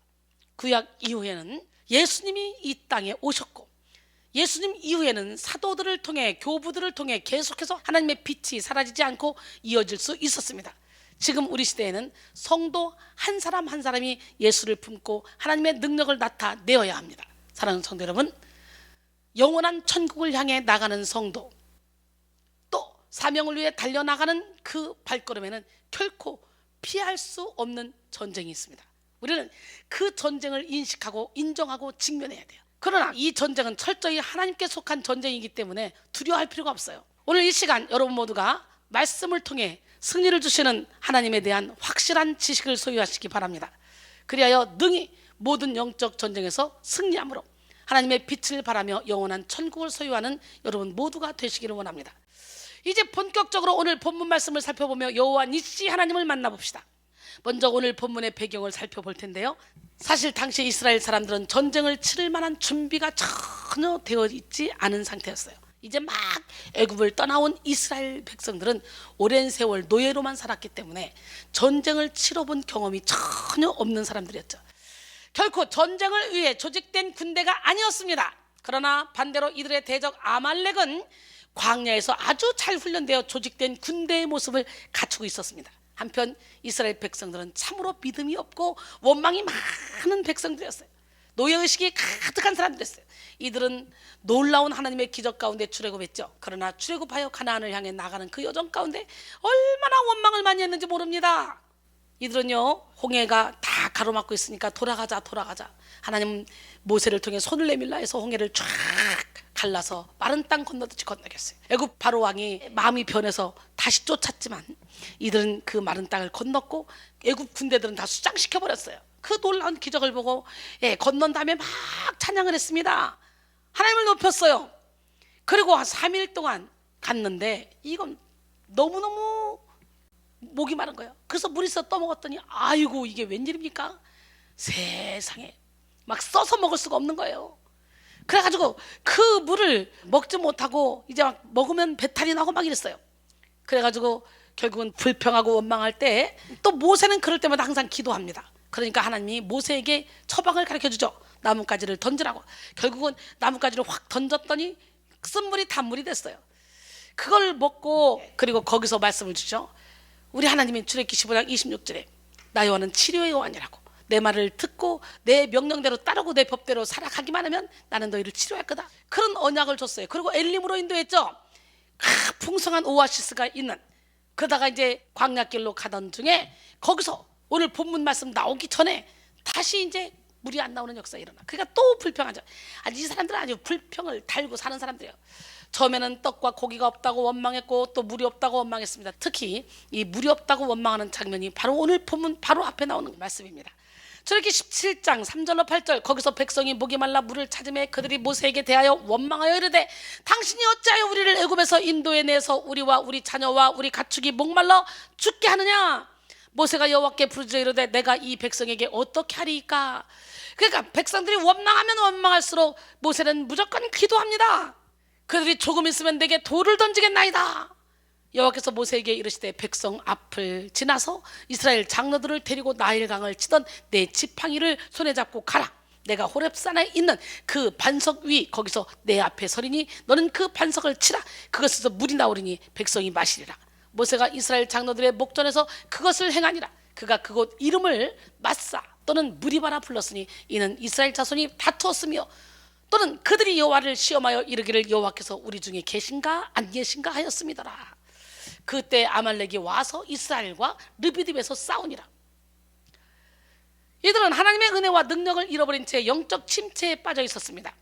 구약 이후에는 예수님이 이 땅에 오셨고 예수님 이후에는 사도들을 통해 교부들을 통해 계속해서 하나님의 빛이 사라지지 않고 이어질 수 있었습니다. 지금 우리 시대에는 성도 한 사람 한 사람이 예수를 품고 하나님의 능력을 나타내어야 합니다. 사랑하는 성도 여러분, 영원한 천국을 향해 나가는 성도, 또 사명을 위해 달려나가는 그 발걸음에는 결코 피할 수 없는 전쟁이 있습니다. 우리는 그 전쟁을 인식하고 인정하고 직면해야 돼요. 그러나 이 전쟁은 철저히 하나님께 속한 전쟁이기 때문에 두려워할 필요가 없어요. 오늘 이 시간 여러분 모두가 말씀을 통해 승리를 주시는 하나님에 대한 확실한 지식을 소유하시기 바랍니다. 그리하여 능히 모든 영적 전쟁에서 승리함으로 하나님의 빛을 바라며 영원한 천국을 소유하는 여러분 모두가 되시기를 원합니다. 이제 본격적으로 오늘 본문 말씀을 살펴보며 여호와 니시 하나님을 만나봅시다. 먼저 오늘 본문의 배경을 살펴볼 텐데요. 사실 당시 이스라엘 사람들은 전쟁을 치를 만한 준비가 전혀 되어 있지 않은 상태였어요. 이제 막 애굽을 떠나온 이스라엘 백성들은 오랜 세월 노예로만 살았기 때문에 전쟁을 치러본 경험이 전혀 없는 사람들이었죠. 결코 전쟁을 위해 조직된 군대가 아니었습니다. 그러나 반대로 이들의 대적 아말렉은 광야에서 아주 잘 훈련되어 조직된 군대의 모습을 갖추고 있었습니다. 한편 이스라엘 백성들은 참으로 믿음이 없고 원망이 많은 백성들이었어요. 노예의식이 가득한 사람들이었어요. 이들은 놀라운 하나님의 기적 가운데 출애굽했죠. 그러나 출애굽하여 가나안을 향해 나가는 그 여정 가운데 얼마나 원망을 많이 했는지 모릅니다. 이들은요, 홍해가 다 가로막고 있으니까 돌아가자. 하나님 모세를 통해 손을 내밀라 해서 홍해를 쫙 갈라서 마른 땅 건너듯이 건너겠어요. 애굽 바로 왕이 마음이 변해서 다시 쫓았지만 이들은 그 마른 땅을 건넜고 애굽 군대들은 다 수장시켜 버렸어요. 그 놀라운 기적을 보고 건넌 다음에 막 찬양을 했습니다. 하나님을 높였어요. 그리고 한 3일 동안 갔는데 이건 너무너무 목이 마른 거예요. 그래서 물에서 떠먹었더니 아이고 이게 웬일입니까? 세상에 막 써서 먹을 수가 없는 거예요. 그래가지고 그 물을 먹지 못하고 이제 막 먹으면 배탈이 나고 막 이랬어요. 그래가지고 결국은 불평하고 원망할 때 또 모세는 그럴 때마다 항상 기도합니다. 그러니까 하나님이 모세에게 처방을 가르쳐주죠. 나뭇가지를 던지라고. 결국은 나뭇가지를 확 던졌더니 쓴물이 단물이 됐어요. 그걸 먹고 그리고 거기서 말씀을 주죠. 우리 하나님이 출애굽기 15장 26절에 나 여호와는 치료의 여호와니라고. 내 말을 듣고 내 명령대로 따르고 내 법대로 살아가기만 하면 나는 너희를 치료할 거다. 그런 언약을 줬어요. 그리고 엘림으로 인도했죠. 풍성한 오아시스가 있는. 그러다가 이제 광야길로 가던 중에 거기서 오늘 본문 말씀 나오기 전에 다시 이제 물이 안 나오는 역사가 일어나. 그러니까 또 불평하죠. 이 사람들은 아주 불평을 달고 사는 사람들이에요. 처음에는 떡과 고기가 없다고 원망했고 또 물이 없다고 원망했습니다. 특히 이 물이 없다고 원망하는 장면이 바로 오늘 본문 바로 앞에 나오는 말씀입니다. 출애굽기 17장 3절로 8절 거기서 백성이 목이 말라 물을 찾으매 그들이 모세에게 대하여 원망하여 이르되 당신이 어찌하여 우리를 애굽에서 인도해 내서 우리와 우리 자녀와 우리 가축이 목말라 죽게 하느냐. 모세가 여호와께 부르짖어 이르되 내가 이 백성에게 어떻게 하리이까. 그러니까 백성들이 원망하면 원망할수록 모세는 무조건 기도합니다. 그들이 조금 있으면 내게 돌을 던지겠나이다. 여호와께서 모세에게 이르시되 백성 앞을 지나서 이스라엘 장로들을 데리고 나일강을 치던 내 지팡이를 손에 잡고 가라. 내가 호렙산에 있는 그 반석 위 거기서 내 앞에 서리니 너는 그 반석을 치라. 그것에서 물이 나오리니 백성이 마시리라. 모세가 이스라엘 장로들의 목전에서 그것을 행하니라. 그가 그곳 이름을 마사 또는 무리바라 불렀으니 이는 이스라엘 자손이 다투었으며 또는 그들이 여호와를 시험하여 이르기를 여호와께서 우리 중에 계신가 안 계신가 하였음이더라. 그때 아말렉이 와서 이스라엘과 르비딤에서 싸우니라. 이들은 하나님의 은혜와 능력을 잃어버린 채 영적 침체에 빠져 있었습니다.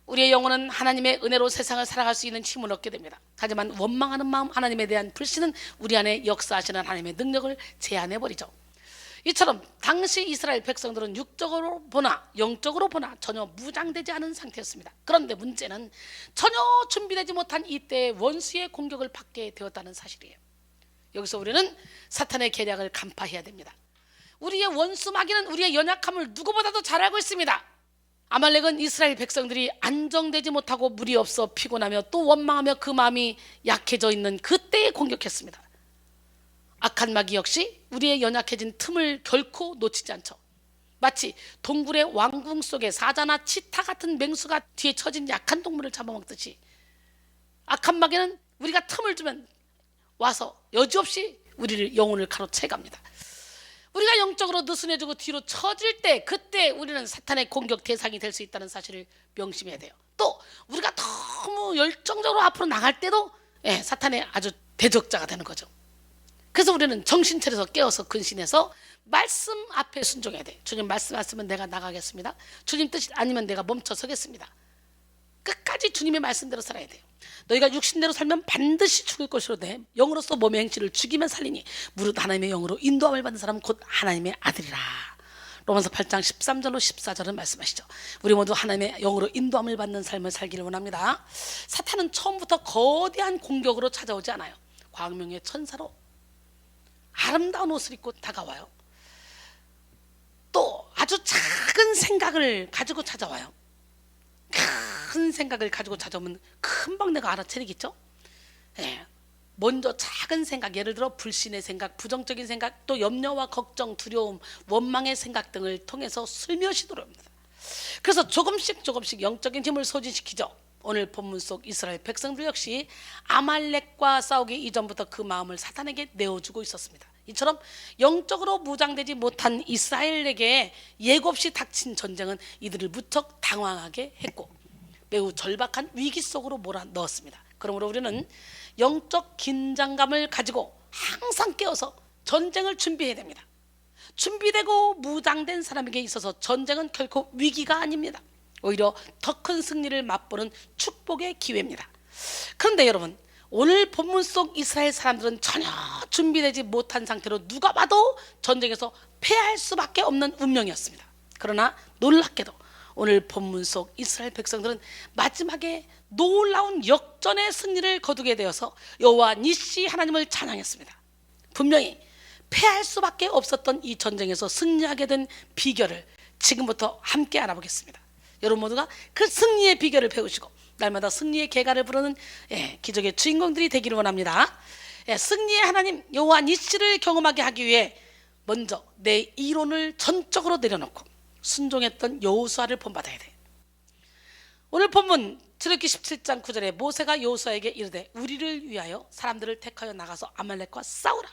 우리의 영혼은 하나님의 은혜로 세상을 살아갈 수 있는 힘을 얻게 됩니다. 하지만 원망하는 마음, 하나님에 대한 불신은 우리 안에 역사하시는 하나님의 능력을 제한해버리죠. 이처럼 당시 이스라엘 백성들은 육적으로 보나 영적으로 보나 전혀 무장되지 않은 상태였습니다. 그런데 문제는 전혀 준비되지 못한 이때의 원수의 공격을 받게 되었다는 사실이에요. 여기서 우리는 사탄의 계략을 간파해야 됩니다. 우리의 원수 마귀는 우리의 연약함을 누구보다도 잘 알고 있습니다. 아말렉은 이스라엘 백성들이 안정되지 못하고 물이 없어 피곤하며 또 원망하며 그 마음이 약해져 있는 그때에 공격했습니다. 악한 마귀 역시 우리의 연약해진 틈을 결코 놓치지 않죠. 마치 동굴의 왕궁 속에 사자나 치타 같은 맹수가 뒤에 처진 약한 동물을 잡아먹듯이 악한 마귀는 우리가 틈을 주면 와서 여지없이 우리를 영혼을 가로채갑니다. 우리가 영적으로 느슨해지고 뒤로 처질 때 그때 우리는 사탄의 공격 대상이 될 수 있다는 사실을 명심해야 돼요. 또 우리가 너무 열정적으로 앞으로 나갈 때도 사탄의 아주 대적자가 되는 거죠. 그래서 우리는 정신 차려서 깨어서 근신해서 말씀 앞에 순종해야 돼. 주님 말씀하시면 내가 나가겠습니다. 주님 뜻이 아니면 내가 멈춰 서겠습니다. 끝까지 주님의 말씀대로 살아야 돼요. 너희가 육신대로 살면 반드시 죽을 것이로되 영으로서 몸의 행실을 죽이면 살리니 무릇 하나님의 영으로 인도함을 받는 사람은 곧 하나님의 아들이라. 로마서 8장 13절로 14절은 말씀하시죠. 우리 모두 하나님의 영으로 인도함을 받는 삶을 살기를 원합니다. 사탄은 처음부터 거대한 공격으로 찾아오지 않아요. 광명의 천사로 아름다운 옷을 입고 다가와요. 또 아주 작은 생각을 가지고 찾아와요. 큰 생각을 가지고 찾아오면 금방 내가 알아채리겠죠. 먼저 작은 생각, 예를 들어 불신의 생각, 부정적인 생각, 또 염려와 걱정, 두려움, 원망의 생각 등을 통해서 슬며시 들어옵니다. 그래서 조금씩 영적인 힘을 소진시키죠. 오늘 본문 속 이스라엘 백성들 역시 아말렉과 싸우기 이전부터 그 마음을 사탄에게 내어주고 있었습니다. 이처럼 영적으로 무장되지 못한 이스라엘에게 예고 없이 닥친 전쟁은 이들을 무척 당황하게 했고 매우 절박한 위기 속으로 몰아넣었습니다. 그러므로 우리는 영적 긴장감을 가지고 항상 깨어서 전쟁을 준비해야 됩니다. 준비되고 무장된 사람에게 있어서 전쟁은 결코 위기가 아닙니다. 오히려 더 큰 승리를 맛보는 축복의 기회입니다. 그런데 여러분, 오늘 본문 속 이스라엘 사람들은 전혀 준비되지 못한 상태로 누가 봐도 전쟁에서 패할 수밖에 없는 운명이었습니다. 그러나 놀랍게도 오늘 본문 속 이스라엘 백성들은 마지막에 놀라운 역전의 승리를 거두게 되어서 여호와 니시 하나님을 찬양했습니다. 분명히 패할 수밖에 없었던 이 전쟁에서 승리하게 된 비결을 지금부터 함께 알아보겠습니다. 여러분 모두가 그 승리의 비결을 배우시고 날마다 승리의 계가를 부르는 기적의 주인공들이 되기를 원합니다. 승리의 하나님 여호와 니시를 경험하게 하기 위해 먼저 내 이론을 전적으로 내려놓고 순종했던 여호수아를 본받아야 돼. 오늘 본문 출애굽기 17장 9절에 모세가 여호수아에게 이르되 우리를 위하여 사람들을 택하여 나가서 아말렉과 싸우라.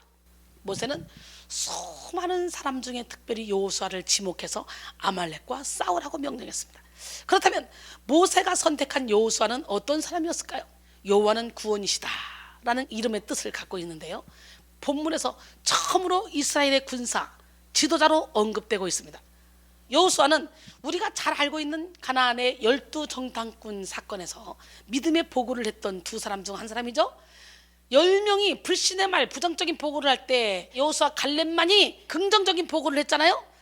모세는 수많은 사람 중에 특별히 여호수아를 지목해서 아말렉과 싸우라고 명령했습니다. 그렇다면 모세가 선택한 여호수아는 어떤 사람이었을까요? 여호와는 구원이시다 라는 이름의 뜻을 갖고 있는데요, 본문에서 처음으로 이스라엘의 군사 지도자로 언급되고 있습니다. 여호수아는 우리가 잘 알고 있는 가나안의 12정탐꾼 사건에서 믿음의 보고를 했던 두 사람 중 한 사람이죠. 10명이 불신의 말, 부정적인 보고를 할 때 여호수아 갈렙만이 긍정적인 보고를 했잖아요.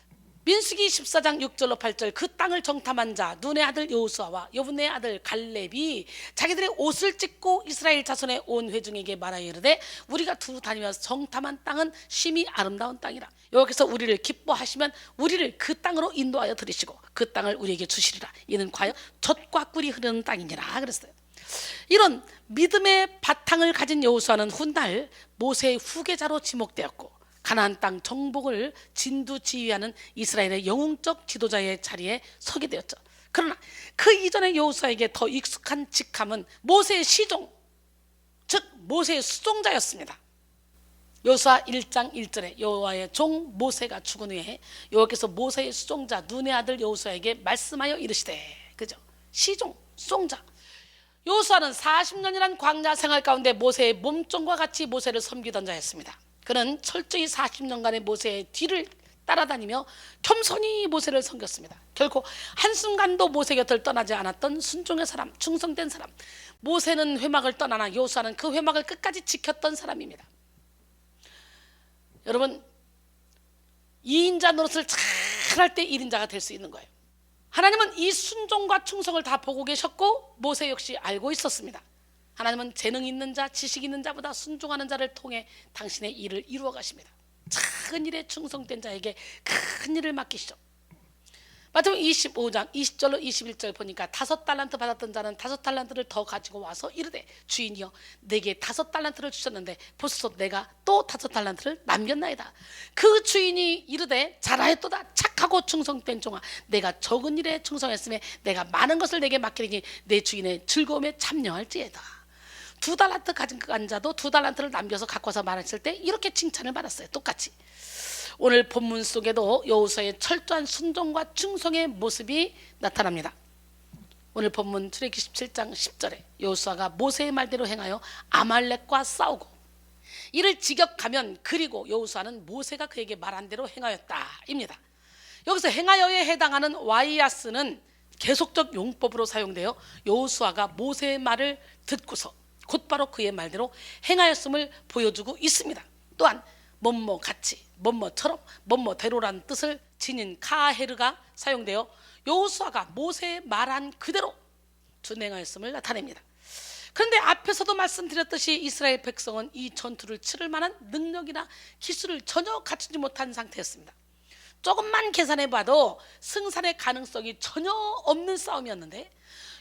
민수기 14장 6절로 8절 그 땅을 정탐한 자 눈의 아들 여호수아와 여분의 아들 갈렙이 자기들의 옷을 찢고 이스라엘 자손의 온 회중에게 말하여 이르되 우리가 두루 다니면서 정탐한 땅은 심히 아름다운 땅이라. 여호와께서 우리를 기뻐하시면 우리를 그 땅으로 인도하여 들이시고 그 땅을 우리에게 주시리라. 이는 과연 젖과 꿀이 흐르는 땅이니라 그랬어요. 이런 믿음의 바탕을 가진 여호수아는 훗날 모세의 후계자로 지목되었고 가나안 땅 정복을 진두지휘하는 이스라엘의 영웅적 지도자의 자리에 서게 되었죠. 그러나 그 이전의 여호수아에게 더 익숙한 직함은 모세의 시종, 즉 모세의 수종자였습니다. 여호수아 1장 1절에 여호와의 종 모세가 죽은 후에 여호와께서 모세의 수종자 눈의 아들 여호수아에게 말씀하여 이르시되, 그죠? 시종, 수종자. 여호수아는 40년이란 광야 생활 가운데 모세의 몸종과 같이 모세를 섬기던 자였습니다. 그는 철저히 40년간의 모세의 뒤를 따라다니며 겸손히 모세를 섬겼습니다. 결코 한순간도 모세 곁을 떠나지 않았던 순종의 사람, 충성된 사람. 모세는 회막을 떠나나 여호수아는 그 회막을 끝까지 지켰던 사람입니다. 여러분, 2인자 노릇을 잘 할 때 1인자가 될 수 있는 거예요. 하나님은 이 순종과 충성을 다 보고 계셨고 모세 역시 알고 있었습니다. 하나님은 재능 있는 자, 지식 있는 자보다 순종하는 자를 통해 당신의 일을 이루어 가십니다. 작은 일에 충성된 자에게 큰 일을 맡기시죠. 마태복음 25장 20절로 21절 보니까 5달란트 받았던 자는 5달란트를 더 가지고 와서 이르되 주인이여 내게 5달란트를 주셨는데 보소서 내가 또 5달란트를 남겼나이다. 그 주인이 이르되 잘하였도다 착하고 충성된 종아 내가 적은 일에 충성했음에 내가 많은 것을 내게 맡기리니 내 주인의 즐거움에 참여할지에다. 2달란트 가진 자도 2달란트를 남겨서 갖고 와서 말했을 때 이렇게 칭찬을 받았어요. 똑같이. 오늘 본문 속에도 여호수아의 철저한 순종과 충성의 모습이 나타납니다. 오늘 본문 출애굽기 17장 10절에 여호수아가 모세의 말대로 행하여 아말렉과 싸우고 이를 직역하면 그리고 여호수아는 모세가 그에게 말한 대로 행하였다 입니다. 여기서 행하여에 해당하는 와이아스는 계속적 용법으로 사용되어 여호수아가 모세의 말을 듣고서 곧바로 그의 말대로 행하였음을 보여주고 있습니다. 또한 뭐뭐 같이, 뭐뭐처럼, 뭐뭐대로라는 뜻을 지닌 카헤르가 사용되어 여호수아가 모세의 말한 그대로 준행하였음을 나타냅니다. 그런데 앞에서도 말씀드렸듯이 이스라엘 백성은 이 전투를 치를 만한 능력이나 기술을 전혀 갖추지 못한 상태였습니다. 조금만 계산해봐도 승산의 가능성이 전혀 없는 싸움이었는데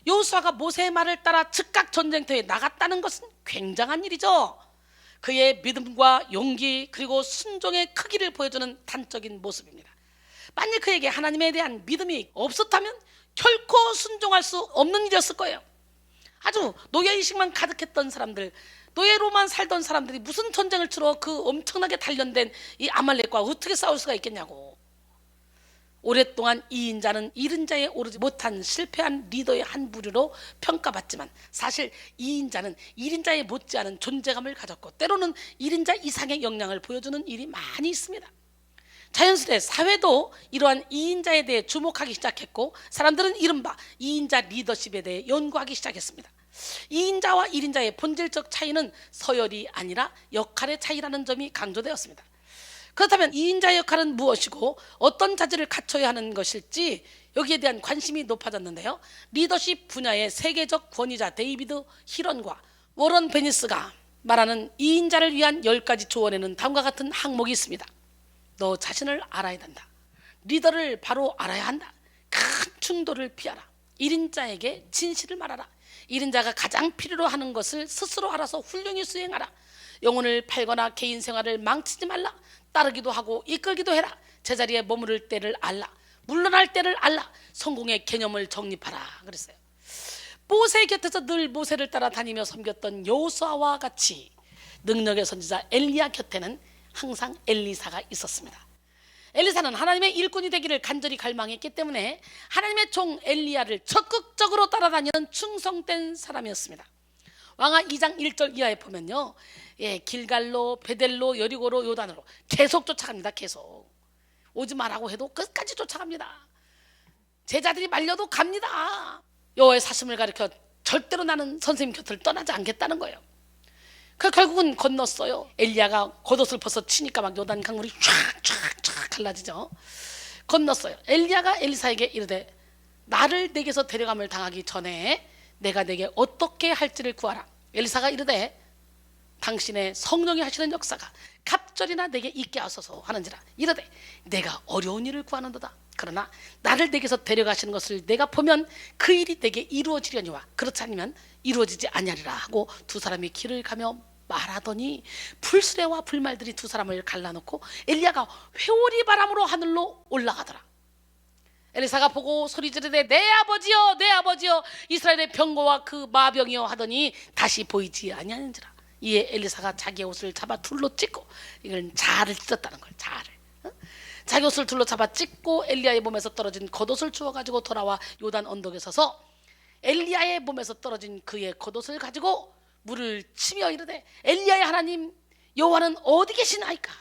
여호수아가 모세의 말을 따라 즉각 전쟁터에 나갔다는 것은 굉장한 일이죠. 그의 믿음과 용기 그리고 순종의 크기를 보여주는 단적인 모습입니다. 만일 그에게 하나님에 대한 믿음이 없었다면 결코 순종할 수 없는 일이었을 거예요. 아주 노예의식만 가득했던 사람들, 노예로만 살던 사람들이 무슨 전쟁을 치러 그 엄청나게 단련된 이 아말렉과 어떻게 싸울 수가 있겠냐고. 오랫동안 2인자는 1인자에 오르지 못한 실패한 리더의 한 부류로 평가받지만 사실 2인자는 1인자에 못지않은 존재감을 가졌고 때로는 1인자 이상의 역량을 보여주는 일이 많이 있습니다. 자연스레 사회도 이러한 2인자에 대해 주목하기 시작했고 사람들은 이른바 2인자 리더십에 대해 연구하기 시작했습니다. 2인자와 1인자의 본질적 차이는 서열이 아니라 역할의 차이라는 점이 강조되었습니다. 그렇다면 2인자의 역할은 무엇이고 어떤 자질을 갖춰야 하는 것일지 여기에 대한 관심이 높아졌는데요. 리더십 분야의 세계적 권위자 데이비드 히런과 워런 베니스가 말하는 2인자를 위한 10가지 조언에는 다음과 같은 항목이 있습니다. 너 자신을 알아야 된다. 리더를 바로 알아야 한다. 큰 충돌을 피하라. 1인자에게 진실을 말하라. 1인자가 가장 필요로 하는 것을 스스로 알아서 훌륭히 수행하라. 영혼을 팔거나 개인 생활을 망치지 말라. 따르기도 하고 이끌기도 해라. 제자리에 머무를 때를 알라. 물러날 때를 알라. 성공의 개념을 정립하라 그랬어요. 모세 곁에서 늘 모세를 따라다니며 섬겼던 여호수아와 같이 능력의 선지자 엘리야 곁에는 항상 엘리사가 있었습니다. 엘리사는 하나님의 일꾼이 되기를 간절히 갈망했기 때문에 하나님의 종 엘리야를 적극적으로 따라다니는 충성된 사람이었습니다. 왕하 2장 1절 이하에 보면요, 길갈로, 베델로, 여리고로, 요단으로 계속 쫓아갑니다. 계속 오지 말라고 해도 끝까지 쫓아갑니다. 제자들이 말려도 갑니다. 여호와의 사심을 가리켜 절대로 나는 선생님 곁을 떠나지 않겠다는 거예요. 그 결국은 건넜어요. 엘리야가 겉옷을 벗어 치니까 막 요단 강물이 쫙쫙쫙 갈라지죠. 건넜어요. 엘리야가 엘리사에게 이르되 나를 내게서 데려감을 당하기 전에 내가 내게 어떻게 할지를 구하라. 엘리사가 이르되 당신의 성령이 하시는 역사가 갑절이나 내게 있게 하소서 하는지라. 이르되 내가 어려운 일을 구하는도다. 그러나 나를 내게서 데려가시는 것을 내가 보면 그 일이 내게 이루어지려니와 그렇지 않으면 이루어지지 아니하리라 하고 두 사람이 길을 가며 말하더니 불수레와 불말들이 두 사람을 갈라놓고 엘리야가 회오리 바람으로 하늘로 올라가더라. 엘리사가 보고 소리 지르되 내 아버지여 내 아버지여 이스라엘의 병거와 그 마병이여 하더니 다시 보이지 아니하는지라. 이에 엘리사가 자기의 옷을 잡아 둘로 찢고, 이건 자를 찢었다는 거예요. 자를. 자기 옷을 둘로 잡아 찢고 엘리야의 몸에서 떨어진 겉옷을 주워가지고 돌아와 요단 언덕에 서서 엘리야의 몸에서 떨어진 그의 겉옷을 가지고 물을 치며 이르되 엘리야의 하나님 여호와는 어디 계시나이까.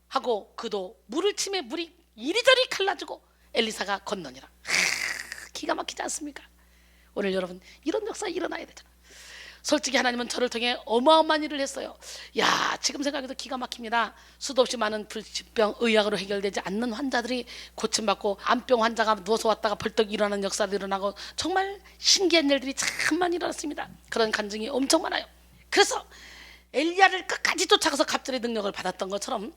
하고 그도 물을 치매 물이 이리저리 갈라지고 엘리사가 건너니라. 기가 막히지 않습니까? 오늘 여러분 이런 역사 일어나야 되잖아. 솔직히 하나님은 저를 통해 어마어마한 일을 했어요. 야, 지금 생각해도 기가 막힙니다. 수도 없이 많은 불치병 의학으로 해결되지 않는 환자들이 고침받고, 암병 환자가 누워서 왔다가 벌떡 일어나는 역사도 일어나고, 정말 신기한 일들이 참 많이 일어났습니다. 그런 간증이 엄청 많아요. 그래서 엘리야를 끝까지 쫓아가서 갑절의 능력을 받았던 것처럼,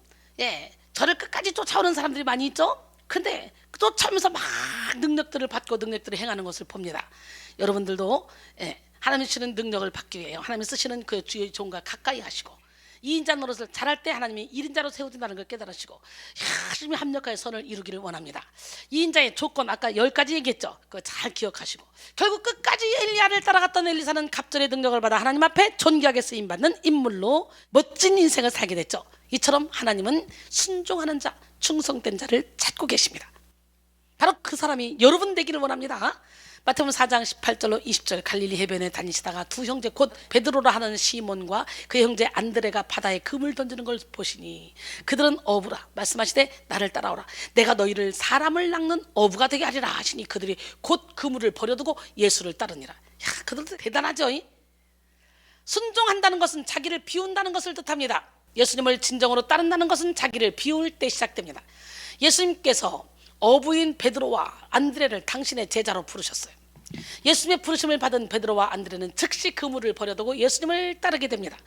저를 끝까지 쫓아오는 사람들이 많이 있죠. 근데 쫓아오면서 막 능력들을 받고 능력들을 행하는 것을 봅니다. 여러분들도 하나님 주시는 능력을 받기 위해 하나님 쓰시는 그 주의 종과 가까이 하시고, 2인자 노릇을 잘할 때 하나님이 1인자로 세워준다는 걸 깨달으시고 열심히 합력하여 선을 이루기를 원합니다. 2인자의 조건 아까 10가지 얘기했죠. 그거 잘 기억하시고, 결국 끝까지 엘리야를 따라갔던 엘리사는 갑절의 능력을 받아 하나님 앞에 존귀하게 쓰임받는 인물로 멋진 인생을 살게 됐죠. 이처럼 하나님은 순종하는 자, 충성된 자를 찾고 계십니다. 바로 그 사람이 여러분 되기를 원합니다. 마태복음 4장 18절로 20절, 갈릴리 해변에 다니시다가 두 형제 곧 베드로라 하는 시몬과 그 형제 안드레가 바다에 그물 던지는 걸 보시니 그들은 어부라. 말씀하시되 나를 따라오라. 내가 너희를 사람을 낚는 어부가 되게 하리라 하시니 그들이 곧 그물을 버려두고 예수를 따르니라. 야, 그들도 대단하죠. 순종한다는 것은 자기를 비운다는 것을 뜻합니다. 예수님을 진정으로 따른다는 것은 자기를 비울 때 시작됩니다. 예수님께서 어부인 베드로와 안드레를 당신의 제자로 부르셨어요. 예수님의 부르심을 받은 베드로와 안드레는 즉시 그물을 버려두고 예수님을 따르게 됩니다.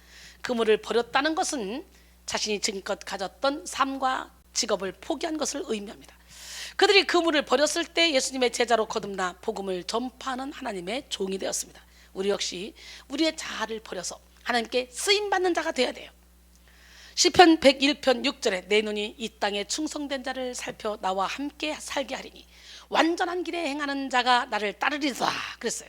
그물을 버렸다는 것은 자신이 지금껏 가졌던 삶과 직업을 포기한 것을 의미합니다. 그들이 그물을 버렸을 때 예수님의 제자로 거듭나 복음을 전파하는 하나님의 종이 되었습니다. 우리 역시 우리의 자아를 버려서 하나님께 쓰임받는 자가 되어야 돼요. 시편 101편 6절에 내 눈이 이 땅에 충성된 자를 살펴 나와 함께 살게 하리니 완전한 길에 행하는 자가 나를 따르리다 그랬어요.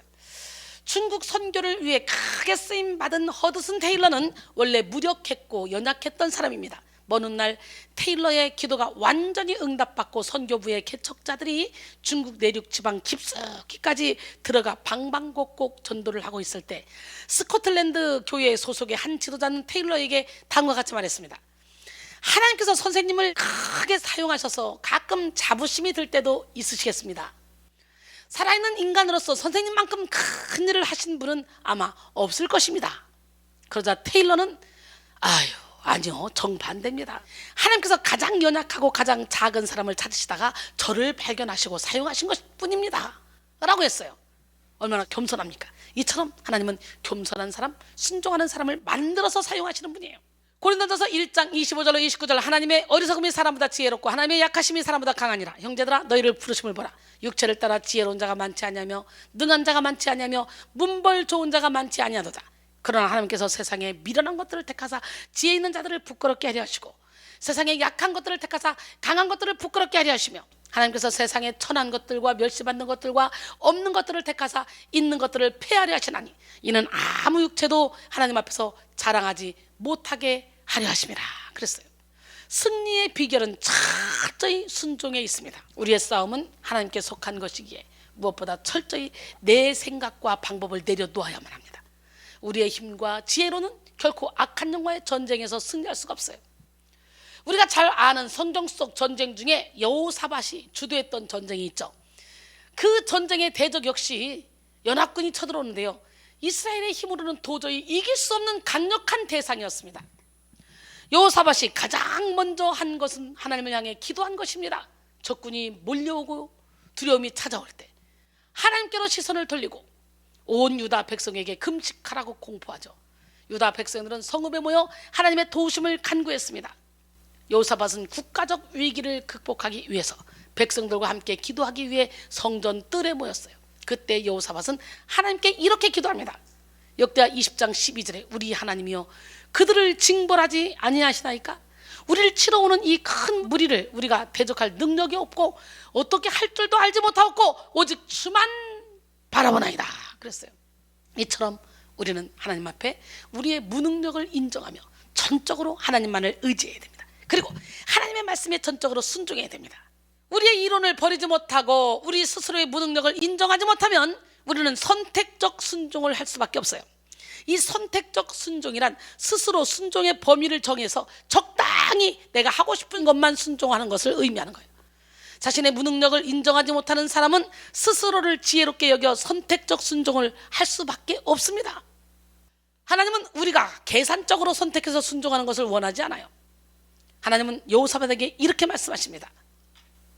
중국 선교를 위해 크게 쓰임받은 허드슨 테일러는 원래 무력했고 연약했던 사람입니다. 먼 훗날 테일러의 기도가 완전히 응답받고 선교부의 개척자들이 중국 내륙 지방 깊숙이까지 들어가 방방곡곡 전도를 하고 있을 때 스코틀랜드 교회 소속의 한 지도자는 테일러에게 다음과 같이 말했습니다. 하나님께서 선생님을 크게 사용하셔서 가끔 자부심이 들 때도 있으시겠습니다. 살아있는 인간으로서 선생님만큼 큰 일을 하신 분은 아마 없을 것입니다. 그러자 테일러는 아니요, 정반대입니다. 하나님께서 가장 연약하고 가장 작은 사람을 찾으시다가 저를 발견하시고 사용하신 것뿐입니다 라고 했어요. 얼마나 겸손합니까? 이처럼 하나님은 겸손한 사람, 순종하는 사람을 만들어서 사용하시는 분이에요. 고린도전서 1장 25절로 29절, 하나님의 어리석음이 사람보다 지혜롭고 하나님의 약하심이 사람보다 강하니라. 형제들아 너희를 부르심을 보라. 육체를 따라 지혜로운 자가 많지 아니하며 능한 자가 많지 아니하며 문벌 좋은 자가 많지 아니하도다. 그러나 하나님께서 세상에 미련한 것들을 택하사 지혜 있는 자들을 부끄럽게 하려 하시고 세상에 약한 것들을 택하사 강한 것들을 부끄럽게 하려 하시며 하나님께서 세상에 천한 것들과 멸시받는 것들과 없는 것들을 택하사 있는 것들을 폐하려 하시나니 이는 아무 육체도 하나님 앞에서 자랑하지 못하게 하려 하심이라 그랬어요. 승리의 비결은 철저히 순종에 있습니다. 우리의 싸움은 하나님께 속한 것이기에 무엇보다 철저히 내 생각과 방법을 내려놓아야만 합니다. 우리의 힘과 지혜로는 결코 악한 영과의 전쟁에서 승리할 수가 없어요. 우리가 잘 아는 성경 속 전쟁 중에 여호사밧이 주도했던 전쟁이 있죠. 그 전쟁의 대적 역시 연합군이 쳐들어오는데요, 이스라엘의 힘으로는 도저히 이길 수 없는 강력한 대상이었습니다. 여호사밧이 가장 먼저 한 것은 하나님을 향해 기도한 것입니다. 적군이 몰려오고 두려움이 찾아올 때 하나님께로 시선을 돌리고 온 유다 백성에게 금식하라고 공포하죠. 유다 백성들은 성읍에 모여 하나님의 도우심을 간구했습니다. 여호사밧은 국가적 위기를 극복하기 위해서 백성들과 함께 기도하기 위해 성전 뜰에 모였어요. 그때 여호사밧은 하나님께 이렇게 기도합니다. 역대하 20장 12절에 우리 하나님이여 그들을 징벌하지 아니하시나이까? 우리를 치러 오는 이 큰 무리를 우리가 대적할 능력이 없고 어떻게 할 줄도 알지 못하고 오직 주만 바라보나이다 그랬어요. 이처럼 우리는 하나님 앞에 우리의 무능력을 인정하며 전적으로 하나님만을 의지해야 됩니다. 그리고 하나님의 말씀에 전적으로 순종해야 됩니다. 우리의 이론을 버리지 못하고 우리 스스로의 무능력을 인정하지 못하면 우리는 선택적 순종을 할 수밖에 없어요. 이 선택적 순종이란 스스로 순종의 범위를 정해서 적당히 마땅히 내가 하고 싶은 것만 순종하는 것을 의미하는 거예요. 자신의 무능력을 인정하지 못하는 사람은 스스로를 지혜롭게 여겨 선택적 순종을 할 수밖에 없습니다. 하나님은 우리가 계산적으로 선택해서 순종하는 것을 원하지 않아요. 하나님은 여호사밧에게 이렇게 말씀하십니다.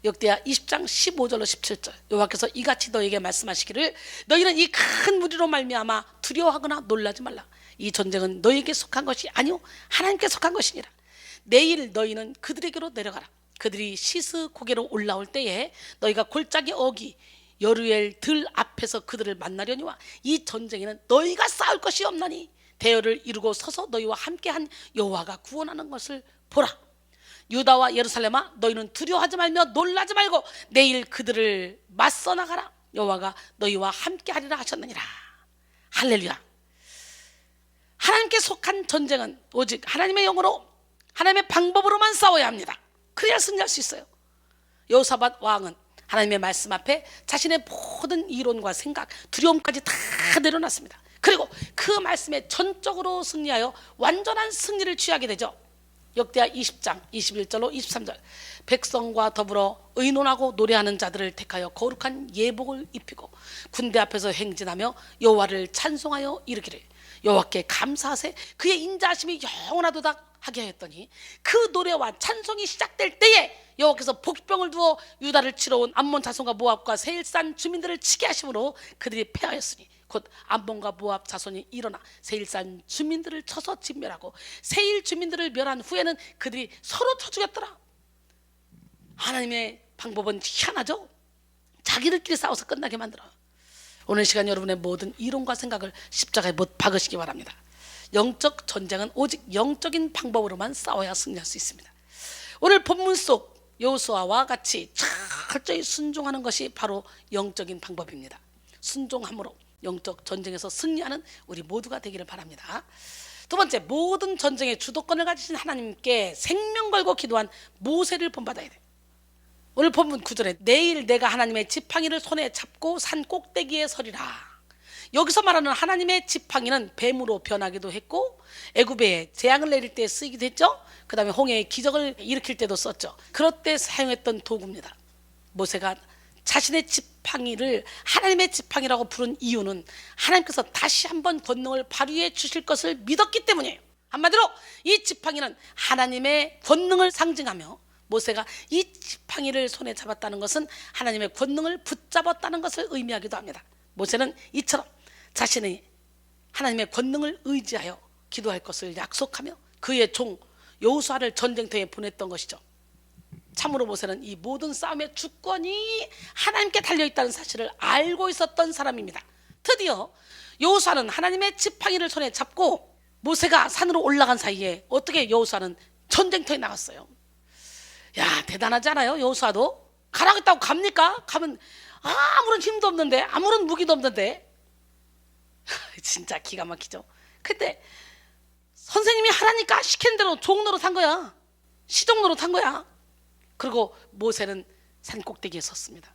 역대하 20장 15절로 17절, 여호와께서 이같이 너에게 말씀하시기를 너희는 이 큰 무리로 말미암아 두려워하거나 놀라지 말라. 이 전쟁은 너에게 속한 것이 아니오 하나님께 속한 것이니라. 내일 너희는 그들에게로 내려가라. 그들이 시스 고개로 올라올 때에 너희가 골짜기 어기 여루엘 들 앞에서 그들을 만나려니와 이 전쟁에는 너희가 싸울 것이 없나니 대열을 이루고 서서 너희와 함께한 여호와가 구원하는 것을 보라. 유다와 예루살렘아 너희는 두려워하지 말며 놀라지 말고 내일 그들을 맞서 나가라. 여호와가 너희와 함께하리라 하셨느니라. 할렐루야. 하나님께 속한 전쟁은 오직 하나님의 영으로 하나님의 방법으로만 싸워야 합니다. 그래야 승리할 수 있어요. 여호사밧 왕은 하나님의 말씀 앞에 자신의 모든 이론과 생각, 두려움까지 다 내려놨습니다. 그리고 그 말씀에 전적으로 승리하여 완전한 승리를 취하게 되죠. 역대하 20장 21절로 23절, 백성과 더불어 의논하고 노래하는 자들을 택하여 거룩한 예복을 입히고 군대 앞에서 행진하며 여호와를 찬송하여 이르기를 여호와께 감사하세 그의 인자하심이 영원하도다 하게 하였더니 그 노래와 찬송이 시작될 때에 여호와께서 복병을 두어 유다를 치러 온 암몬 자손과 모압과 세일산 주민들을 치게 하심으로 그들이 패하였으니 곧 암몬과 모압 자손이 일어나 세일산 주민들을 쳐서 진멸하고 세일 주민들을 멸한 후에는 그들이 서로 쳐 죽였더라. 하나님의 방법은 희한하죠. 자기들끼리 싸워서 끝나게 만들어요. 오늘 시간 여러분의 모든 이론과 생각을 십자가에 못 박으시기 바랍니다. 영적 전쟁은 오직 영적인 방법으로만 싸워야 승리할 수 있습니다. 오늘 본문 속 여호수아와 같이 철저히 순종하는 것이 바로 영적인 방법입니다. 순종함으로 영적 전쟁에서 승리하는 우리 모두가 되기를 바랍니다. 두 번째, 모든 전쟁의 주도권을 가지신 하나님께 생명 걸고 기도한 모세를 본받아야 돼요. 오늘 본문 9절에 내일 내가 하나님의 지팡이를 손에 잡고 산 꼭대기에 서리라. 여기서 말하는 하나님의 지팡이는 뱀으로 변하기도 했고 애굽에 재앙을 내릴 때 쓰이기도 했죠. 그 다음에 홍해의 기적을 일으킬 때도 썼죠. 그럴 때 사용했던 도구입니다. 모세가 자신의 지팡이를 하나님의 지팡이라고 부른 이유는 하나님께서 다시 한번 권능을 발휘해 주실 것을 믿었기 때문이에요. 한마디로 이 지팡이는 하나님의 권능을 상징하며 모세가 이 지팡이를 손에 잡았다는 것은 하나님의 권능을 붙잡았다는 것을 의미하기도 합니다. 모세는 이처럼 자신의 하나님의 권능을 의지하여 기도할 것을 약속하며 그의 종 여호수아를 전쟁터에 보냈던 것이죠. 참으로 모세는 이 모든 싸움의 주권이 하나님께 달려있다는 사실을 알고 있었던 사람입니다. 드디어 여호수아는 하나님의 지팡이를 손에 잡고 모세가 산으로 올라간 사이에 어떻게 여호수아는 전쟁터에 나갔어요. 야, 대단하지 않아요? 여호수아도 가라겠다고 갑니까? 가면 아무런 힘도 없는데, 아무런 무기도 없는데 진짜 기가 막히죠. 그때 선생님이 하라니까 시키는 대로 종 노릇한 거야. 시종 노릇한 거야. 그리고 모세는 산 꼭대기에 섰습니다.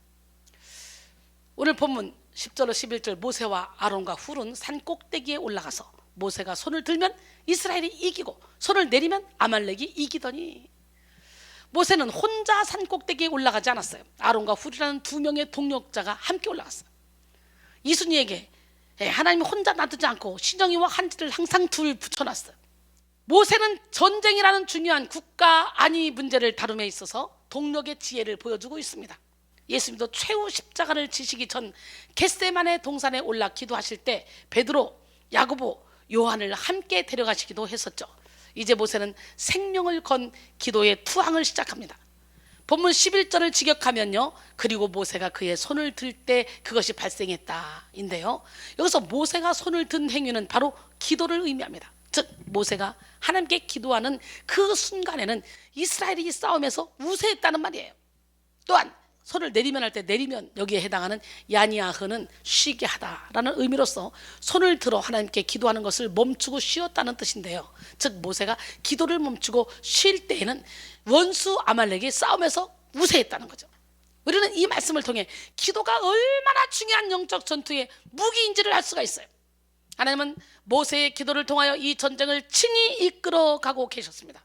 오늘 본문 10절로 11절, 모세와 아론과 훌은 산 꼭대기에 올라가서 모세가 손을 들면 이스라엘이 이기고 손을 내리면 아말렉이 이기더니, 모세는 혼자 산 꼭대기에 올라가지 않았어요. 아론과 훌이라는 두 명의 동력자가 함께 올라갔어요. 이순이에게 하나님이 혼자 놔두지 않고 신정이와 한지를 항상 둘 붙여놨어요. 모세는 전쟁이라는 중요한 국가 안위 문제를 다룸에 있어서 동력의 지혜를 보여주고 있습니다. 예수님도 최후 십자가를 지시기 전 겟세마네 동산에 올라 기도하실 때 베드로, 야고보, 요한을 함께 데려가시기도 했었죠. 이제 모세는 생명을 건 기도의 투항을 시작합니다. 본문 11절을 직역하면요, 그리고 모세가 그의 손을 들 때 그것이 발생했다 인데요, 여기서 모세가 손을 든 행위는 바로 기도를 의미합니다. 즉 모세가 하나님께 기도하는 그 순간에는 이스라엘이 이 싸움에서 우세했다는 말이에요. 또한 손을 내리면 할 때 내리면 여기에 해당하는 야니아흐는 쉬게 하다라는 의미로서 손을 들어 하나님께 기도하는 것을 멈추고 쉬었다는 뜻인데요, 즉 모세가 기도를 멈추고 쉴 때에는 원수 아말렉이 싸움에서 우세했다는 거죠. 우리는 이 말씀을 통해 기도가 얼마나 중요한 영적 전투의 무기인지를 알 수가 있어요. 하나님은 모세의 기도를 통하여 이 전쟁을 친히 이끌어 가고 계셨습니다.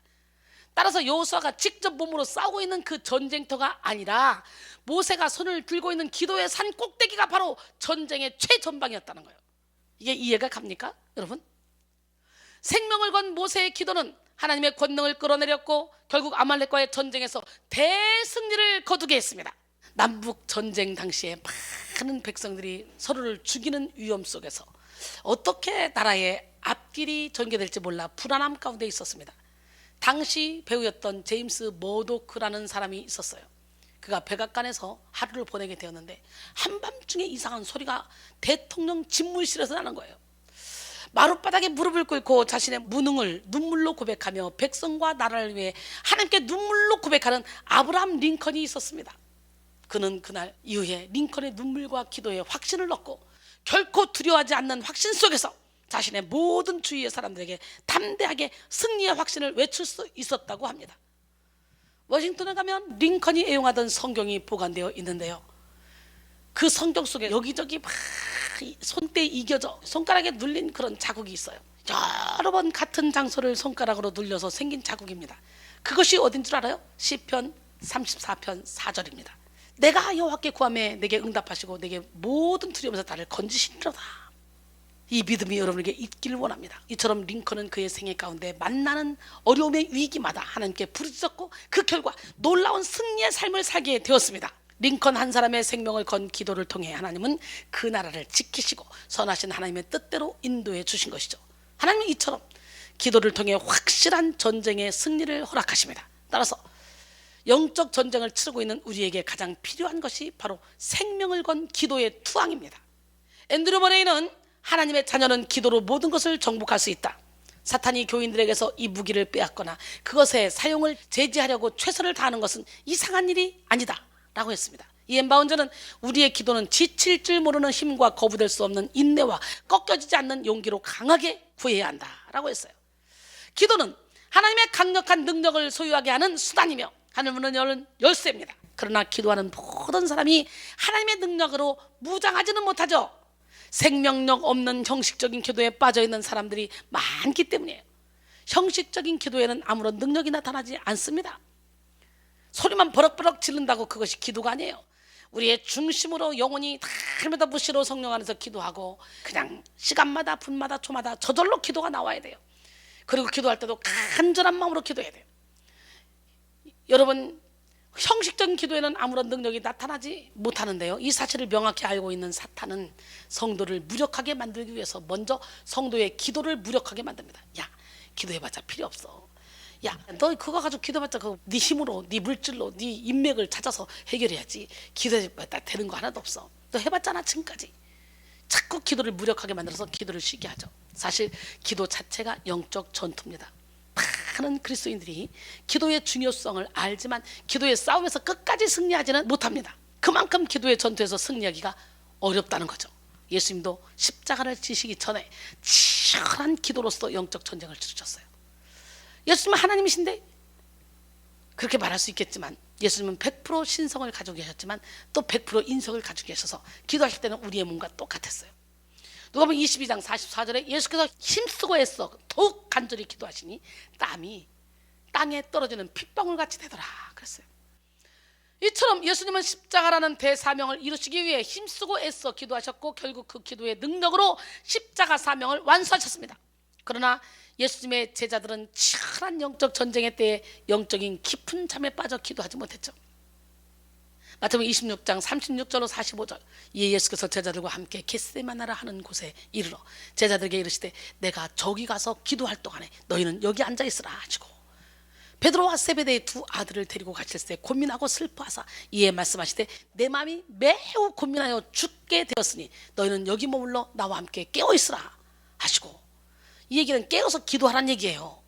따라서 여호수아가 직접 몸으로 싸우고 있는 그 전쟁터가 아니라 모세가 손을 들고 있는 기도의 산 꼭대기가 바로 전쟁의 최전방이었다는 거예요. 이게 이해가 갑니까, 여러분? 생명을 건 모세의 기도는 하나님의 권능을 끌어내렸고 결국 아말렉과의 전쟁에서 대승리를 거두게 했습니다. 남북 전쟁 당시에 많은 백성들이 서로를 죽이는 위험 속에서 어떻게 나라의 앞길이 전개될지 몰라 불안함 가운데 있었습니다. 당시 배우였던 제임스 머도크라는 사람이 있었어요. 그가 백악관에서 하루를 보내게 되었는데 한밤중에 이상한 소리가 대통령 집무실에서 나는 거예요. 마룻바닥에 무릎을 꿇고 자신의 무능을 눈물로 고백하며 백성과 나라를 위해 하나님께 눈물로 고백하는 아브라함 링컨이 있었습니다. 그는 그날 이후에 링컨의 눈물과 기도에 확신을 얻고 결코 두려워하지 않는 확신 속에서 자신의 모든 주위의 사람들에게 담대하게 승리의 확신을 외칠 수 있었다고 합니다. 워싱턴에 가면 링컨이 애용하던 성경이 보관되어 있는데요, 그 성경 속에 여기저기 막 손때에 이겨져 손가락에 눌린 그런 자국이 있어요. 여러 번 같은 장소를 손가락으로 눌려서 생긴 자국입니다. 그것이 어딘 줄 알아요? 시편 34편 4절입니다. 내가 여호와께 구하매 내게 응답하시고 내게 모든 두려움에서 나를 건지시리로다. 이 믿음이 여러분에게 있기를 원합니다. 이처럼 링컨은 그의 생애 가운데 만나는 어려움의 위기마다 하나님께 부르짖었고 그 결과 놀라운 승리의 삶을 살게 되었습니다. 링컨 한 사람의 생명을 건 기도를 통해 하나님은 그 나라를 지키시고 선하신 하나님의 뜻대로 인도해 주신 것이죠. 하나님은 이처럼 기도를 통해 확실한 전쟁의 승리를 허락하십니다. 따라서 영적 전쟁을 치르고 있는 우리에게 가장 필요한 것이 바로 생명을 건 기도의 투항입니다. 앤드류 머레이는 하나님의 자녀는 기도로 모든 것을 정복할 수 있다, 사탄이 교인들에게서 이 무기를 빼앗거나 그것의 사용을 제지하려고 최선을 다하는 것은 이상한 일이 아니다 라고 했습니다. 이엔 바운저는 우리의 기도는 지칠 줄 모르는 힘과 거부될 수 없는 인내와 꺾여지지 않는 용기로 강하게 구해야 한다 라고 했어요. 기도는 하나님의 강력한 능력을 소유하게 하는 수단이며 하늘문을 여는 열쇠입니다. 그러나 기도하는 모든 사람이 하나님의 능력으로 무장하지는 못하죠. 생명력 없는 형식적인 기도에 빠져있는 사람들이 많기 때문이에요. 형식적인 기도에는 아무런 능력이 나타나지 않습니다. 소리만 버럭버럭 지른다고 그것이 기도가 아니에요. 우리의 중심으로 영혼이 달마다 무시로 성령 안에서 기도하고 그냥 시간마다 분마다 초마다 저절로 기도가 나와야 돼요. 그리고 기도할 때도 간절한 마음으로 기도해야 돼요. 여러분, 형식적인 기도에는 아무런 능력이 나타나지 못하는데요, 이 사실을 명확히 알고 있는 사탄은 성도를 무력하게 만들기 위해서 먼저 성도의 기도를 무력하게 만듭니다. 야, 기도해봤자 필요 없어. 야, 너 그거 가지고 기도해봤자 네 힘으로, 네 물질로, 네 인맥을 찾아서 해결해야지. 기도해봤자 되는 거 하나도 없어. 너 해봤잖아 지금까지. 자꾸 기도를 무력하게 만들어서 기도를 쉬게 하죠. 사실 기도 자체가 영적 전투입니다. 많은 그리스도인들이 기도의 중요성을 알지만 기도의 싸움에서 끝까지 승리하지는 못합니다. 그만큼 기도의 전투에서 승리하기가 어렵다는 거죠. 예수님도 십자가를 지시기 전에 치열한 기도로서 영적 전쟁을 치르셨어요. 예수님은 하나님이신데 그렇게 말할 수 있겠지만 예수님은 100% 신성을 가지고 계셨지만 또 100% 인성을 가지고 계셔서 기도하실 때는 우리의 몸과 똑같았어요. 누가복음 22장 44절에 예수께서 힘쓰고 애써 더욱 간절히 기도하시니 땀이 땅에 떨어지는 핏방울같이 되더라 그랬어요. 이처럼 예수님은 십자가라는 대사명을 이루시기 위해 힘쓰고 애써 기도하셨고 결국 그 기도의 능력으로 십자가 사명을 완수하셨습니다. 그러나 예수님의 제자들은 치열한 영적 전쟁의 때에 영적인 깊은 잠에 빠져 기도하지 못했죠. 마태복음 26장 36절로 45절, 이에 예수께서 제자들과 함께 겟세마나라 하는 곳에 이르러 제자들에게 이르시되 내가 저기 가서 기도할 동안에 너희는 여기 앉아 있으라 하시고 베드로와 세베대의 두 아들을 데리고 가실새 고민하고 슬퍼하사 이에 말씀하시되 내 마음이 매우 고민하여 죽게 되었으니 너희는 여기 머물러 나와 함께 깨어 있으라 하시고, 이 얘기는 깨어서 기도하라는 얘기예요.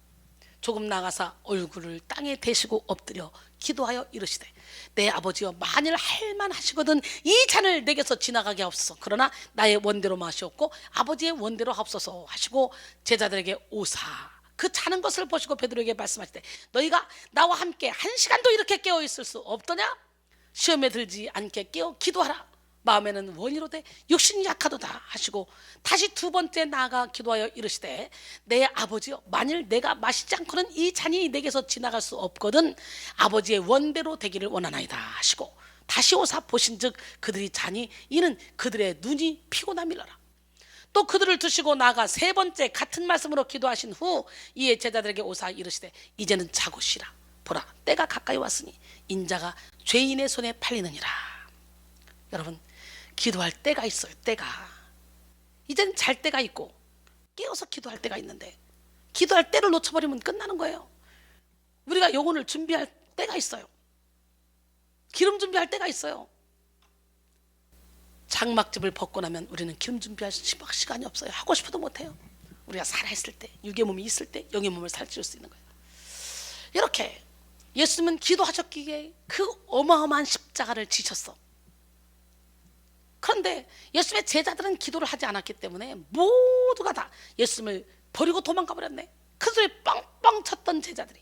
조금 나가사 얼굴을 땅에 대시고 엎드려 기도하여 이르시되 내 아버지여 만일 할만하시거든 이 잔을 내게서 지나가게 하옵소서. 그러나 나의 원대로 마시옵고 아버지의 원대로 하옵소서 하시고 제자들에게 오사 그 자는 것을 보시고 베드로에게 말씀하시되 너희가 나와 함께 1시간도 이렇게 깨어 있을 수 없더냐? 시험에 들지 않게 깨어 기도하라 마음에는 원이로되 육신이 약하도다 하시고 다시 두 번째 나아가 기도하여 이르시되 내 아버지여, 만일 내가 마시지 않고는 이 잔이 내게서 지나갈 수 없거든 아버지의 원대로 되기를 원하나이다 하시고 다시 오사 보신즉 그들이 자니 이는 그들의 눈이 피곤함이라. 또 그들을 두시고 나아가 세 번째 같은 말씀으로 기도하신 후 이에 제자들에게 오사 이르시되 이제는 자고 쉬라. 보라, 때가 가까이 왔으니 인자가 죄인의 손에 팔리느니라. 여러분, 기도할 때가 있어요. 때가. 이제는 잘 때가 있고 깨어서 기도할 때가 있는데 기도할 때를 놓쳐버리면 끝나는 거예요. 우리가 영혼을 준비할 때가 있어요. 기름 준비할 때가 있어요. 장막집을 벗고 나면 우리는 기름 준비할 시간이 없어요. 하고 싶어도 못해요. 우리가 살아있을 때, 육의 몸이 있을 때 영의 몸을 살찌울 수 있는 거예요. 이렇게 예수님은 기도하셨기에 그 어마어마한 십자가를 지셨어. 그런데 예수님의 제자들은 기도를 하지 않았기 때문에 모두가 다 예수님을 버리고 도망가 버렸네. 큰 소리 뻥뻥 쳤던 제자들이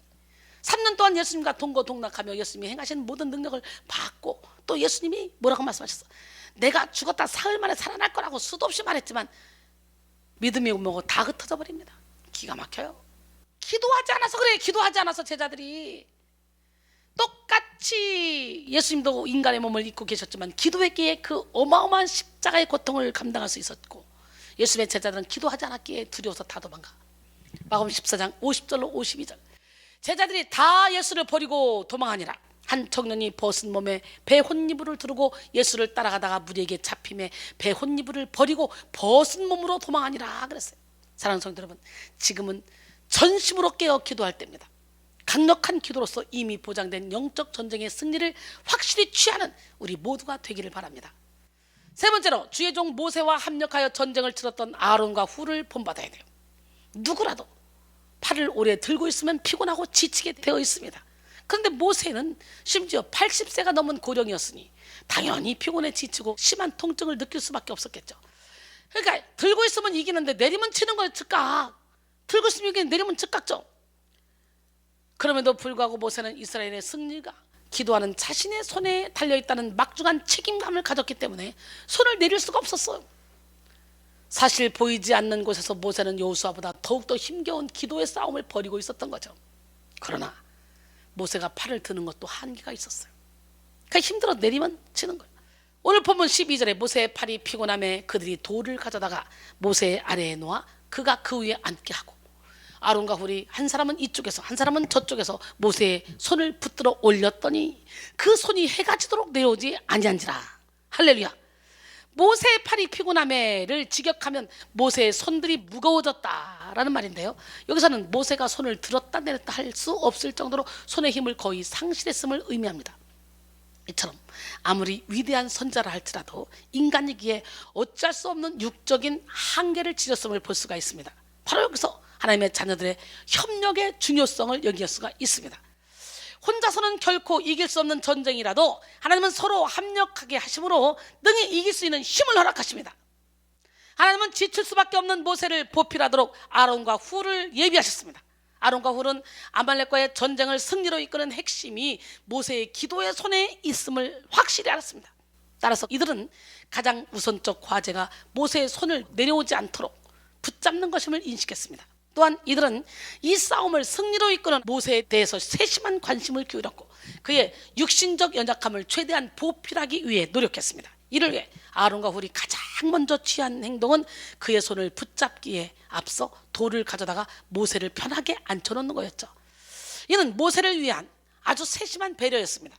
3년 동안 예수님과 동거동락하며 예수님이 행하신 모든 능력을 받고 또 예수님이 뭐라고 말씀하셨어? 내가 죽었다 사흘 만에 살아날 거라고 수도 없이 말했지만 믿음이 뭐고 다 흩어져 버립니다. 기가 막혀요. 기도하지 않아서 그래. 기도하지 않아서 제자들이 똑같이 예수님도 인간의 몸을 입고 계셨지만 기도했기에 그 어마어마한 십자가의 고통을 감당할 수 있었고 예수님의 제자들은 기도하지 않았기에 두려워서 다 도망가. 마가복음 14장 50절로 52절 제자들이 다 예수를 버리고 도망하니라. 한 청년이 벗은 몸에 배 혼이불을 두르고 예수를 따라가다가 무리에게 잡힘에 배 혼이불을 버리고 벗은 몸으로 도망하니라 그랬어요. 사랑하는 성도 여러분, 지금은 전심으로 깨어 기도할 때입니다. 강력한 기도로서 이미 보장된 영적 전쟁의 승리를 확실히 취하는 우리 모두가 되기를 바랍니다. 세 번째로 주의 종 모세와 합력하여 전쟁을 치렀던 아론과 훌을 본받아야 돼요. 누구라도 팔을 오래 들고 있으면 피곤하고 지치게 되어 있습니다. 그런데 모세는 심지어 80세가 넘은 고령이었으니 당연히 피곤해 지치고 심한 통증을 느낄 수밖에 없었겠죠. 그러니까 들고 있으면 이기는데 내리면 치는 거예요. 즉각. 들고 있으면 이기는데 내리면 즉각죠. 그럼에도 불구하고 모세는 이스라엘의 승리가 기도하는 자신의 손에 달려있다는 막중한 책임감을 가졌기 때문에 손을 내릴 수가 없었어요. 사실 보이지 않는 곳에서 모세는 여호수아보다 더욱더 힘겨운 기도의 싸움을 벌이고 있었던 거죠. 그러나 모세가 팔을 드는 것도 한계가 있었어요. 그러니까 힘들어 내리면 치는 거예요. 오늘 본문 12절에 모세의 팔이 피곤함에 그들이 돌을 가져다가 모세의 아래에 놓아 그가 그 위에 앉게 하고 아론과 훌이 한 사람은 이쪽에서 한 사람은 저쪽에서 모세의 손을 붙들어 올렸더니 그 손이 해가 지도록 내려오지 아니한지라. 할렐루야. 모세의 팔이 피곤함에를 직역하면 모세의 손들이 무거워졌다라는 말인데요, 여기서는 모세가 손을 들었다 내렸다 할 수 없을 정도로 손의 힘을 거의 상실했음을 의미합니다. 이처럼 아무리 위대한 선자라 할지라도 인간이기에 어쩔 수 없는 육적인 한계를 지녔음을 볼 수가 있습니다. 바로 여기서 하나님의 자녀들의 협력의 중요성을 여길 수가 있습니다. 혼자서는 결코 이길 수 없는 전쟁이라도 하나님은 서로 합력하게 하심으로 능히 이길 수 있는 힘을 허락하십니다. 하나님은 지칠 수밖에 없는 모세를 보필하도록 아론과 훌을 예비하셨습니다. 아론과 훌은 아말렉과의 전쟁을 승리로 이끄는 핵심이 모세의 기도의 손에 있음을 확실히 알았습니다. 따라서 이들은 가장 우선적 과제가 모세의 손을 내려오지 않도록 붙잡는 것임을 인식했습니다. 또한 이들은 이 싸움을 승리로 이끄는 모세에 대해서 세심한 관심을 기울였고 그의 육신적 연약함을 최대한 보필하기 위해 노력했습니다. 이를 위해 아론과 훌이 가장 먼저 취한 행동은 그의 손을 붙잡기에 앞서 돌을 가져다가 모세를 편하게 앉혀놓는 거였죠. 이는 모세를 위한 아주 세심한 배려였습니다.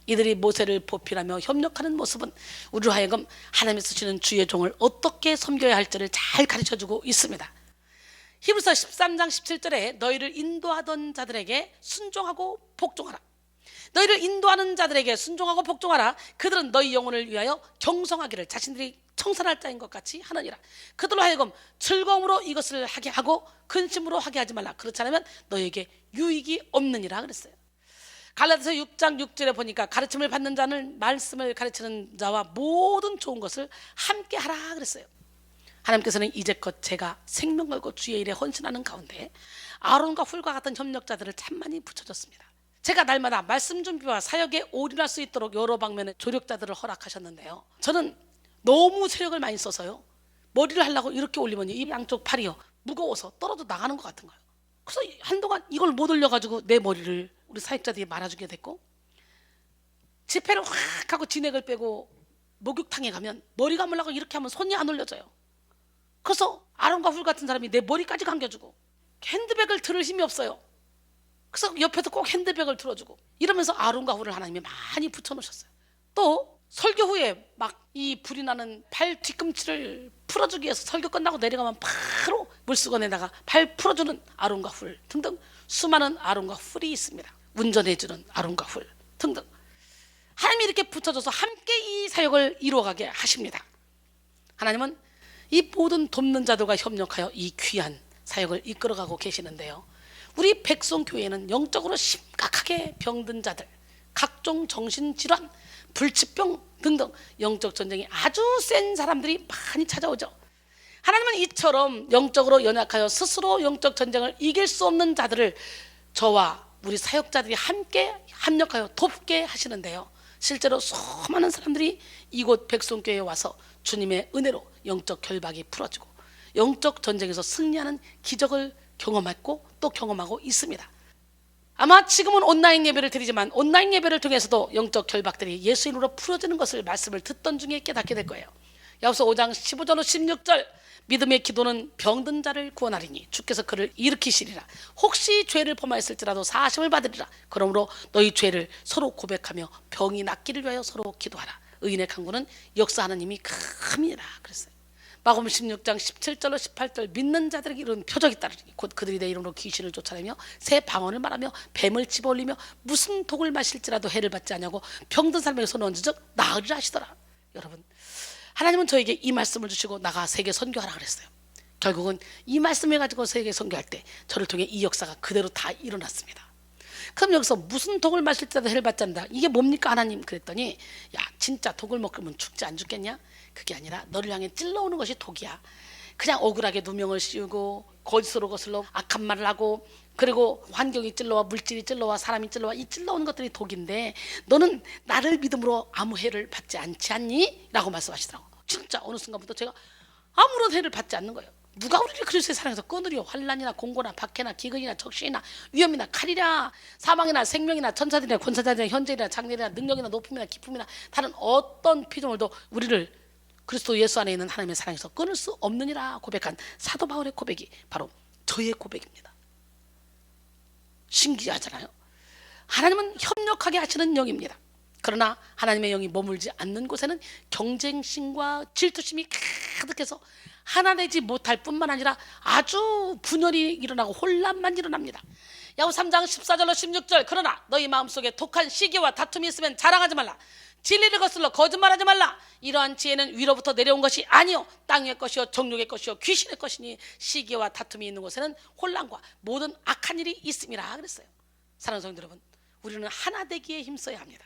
이들이 모세를 보필하며 협력하는 모습은 우리로 하여금 하나님이 쓰시는 주의 종을 어떻게 섬겨야 할지를 잘 가르쳐주고 있습니다. 히브리서 13장 17절에 너희를 인도하던 자들에게 순종하고 복종하라. 너희를 인도하는 자들에게 순종하고 복종하라. 그들은 너희 영혼을 위하여 경성하기를 자신들이 청산할 자인 것 같이 하느니라. 그들로 하여금 즐거움으로 이것을 하게 하고 근심으로 하게 하지 말라. 그렇지 않으면 너희에게 유익이 없느니라 그랬어요. 갈라디아서 6장 6절에 보니까 가르침을 받는 자는 말씀을 가르치는 자와 모든 좋은 것을 함께 하라 그랬어요. 하나님께서는 이제껏 제가 생명 걸고 주의 일에 헌신하는 가운데 아론과 훌과 같은 협력자들을 참 많이 붙여줬습니다. 제가 날마다 말씀 준비와 사역에 올인할 수 있도록 여러 방면의 조력자들을 허락하셨는데요, 저는 너무 세력을 많이 써서요, 머리를 하려고 이렇게 올리면 이 양쪽 팔이요 무거워서 떨어져 나가는 것 같은 거예요. 그래서 한동안 이걸 못 올려가지고 내 머리를 우리 사역자들이 말아주게 됐고, 지폐를 확 하고 진액을 빼고 목욕탕에 가면 머리 감으려고 이렇게 하면 손이 안 올려져요. 그래서 아론과 훌 같은 사람이 내 머리까지 감겨주고, 핸드백을 들을 힘이 없어요. 그래서 옆에서 꼭 핸드백을 들어주고, 이러면서 아론과 훌을 하나님이 많이 붙여놓으셨어요. 또 설교 후에 막 이 불이 나는 팔 뒤꿈치를 풀어주기 위해서 설교 끝나고 내려가면 바로 물수건에다가 팔 풀어주는 아론과 훌 등등 수많은 아론과 훌이 있습니다. 운전해주는 아론과 훌 등등, 하나님이 이렇게 붙여줘서 함께 이 사역을 이루어가게 하십니다. 하나님은 이 모든 돕는 자들과 협력하여 이 귀한 사역을 이끌어가고 계시는데요, 우리 백성교회는 영적으로 심각하게 병든 자들, 각종 정신질환, 불치병 등등 영적 전쟁이 아주 센 사람들이 많이 찾아오죠. 하나님은 이처럼 영적으로 연약하여 스스로 영적 전쟁을 이길 수 없는 자들을 저와 우리 사역자들이 함께 합력하여 돕게 하시는데요, 실제로 수많은 사람들이 이곳 백성교회에 와서 주님의 은혜로 영적 결박이 풀어지고 영적 전쟁에서 승리하는 기적을 경험했고 또 경험하고 있습니다. 아마 지금은 온라인 예배를 드리지만 온라인 예배를 통해서도 영적 결박들이 예수 이름으로 풀어지는 것을 말씀을 듣던 중에 깨닫게 될 거예요. 야고보서 5장 15절로 16절, 믿음의 기도는 병든 자를 구원하리니 주께서 그를 일으키시리라. 혹시 죄를 범하였을지라도 사하심을 받으리라. 그러므로 너희 죄를 서로 고백하며 병이 낫기를 위하여 서로 기도하라. 의인의 강구는 역사하는 힘이 큽니다. 그랬어요. 마가복음 16장 17절로 18절, 믿는 자들에게 이런 표적이 따르니 곧 그들이 내 이름으로 귀신을 쫓아내며 새 방언을 말하며 뱀을 집어올리며 무슨 독을 마실지라도 해를 받지 아니하고 병든 사람에게 손을 얹은즉 나으리라 하시더라. 여러분, 하나님은 저에게 이 말씀을 주시고 나가 세계 선교하라 그랬어요. 결국은 이 말씀을 가지고 세계 선교할 때 저를 통해 이 역사가 그대로 다 일어났습니다. 그럼 여기서 무슨 독을 마실지라도 해를 받지 않는다, 이게 뭡니까 하나님? 그랬더니, 야 진짜 독을 먹으면 죽지 안 죽겠냐? 그게 아니라 너를 향해 찔러오는 것이 독이야. 그냥 억울하게 누명을 씌우고 거짓으로 거슬러 악한 말을 하고, 그리고 환경이 찔러와 물질이 찔러와 사람이 찔러와 이 찔러오는 것들이 독인데 너는 나를 믿음으로 아무 해를 받지 않지 않니? 라고 말씀하시더라고. 진짜 어느 순간부터 제가 아무런 해를 받지 않는 거예요. 누가 우리를 그리스도의 사랑에서 끊으리요? 환난이나 공고나 박해나 기근이나 적신이나 위험이나 칼이나 사망이나 생명이나 천사들이나 권사자들이나 현재이나 장래이나 능력이나 높음이나 기쁨이나 다른 어떤 피조물도 우리를 그리스도 예수 안에 있는 하나님의 사랑에서 끊을 수 없느니라 고백한 사도 바울의 고백이 바로 저의 고백입니다. 신기하잖아요. 하나님은 협력하게 하시는 영입니다. 그러나 하나님의 영이 머물지 않는 곳에는 경쟁심과 질투심이 가득해서 하나 되지 못할 뿐만 아니라 아주 분열이 일어나고 혼란만 일어납니다. 야고보서 3장 14절로 16절, 그러나 너희 마음속에 독한 시기와 다툼이 있으면 자랑하지 말라. 진리를 거슬러 거짓말하지 말라. 이러한 지혜는 위로부터 내려온 것이 아니요 땅의 것이요 정욕의 것이요 귀신의 것이니 시기와 다툼이 있는 곳에는 혼란과 모든 악한 일이 있음이라 그랬어요. 사랑하는 성도 여러분, 우리는 하나 되기에 힘써야 합니다.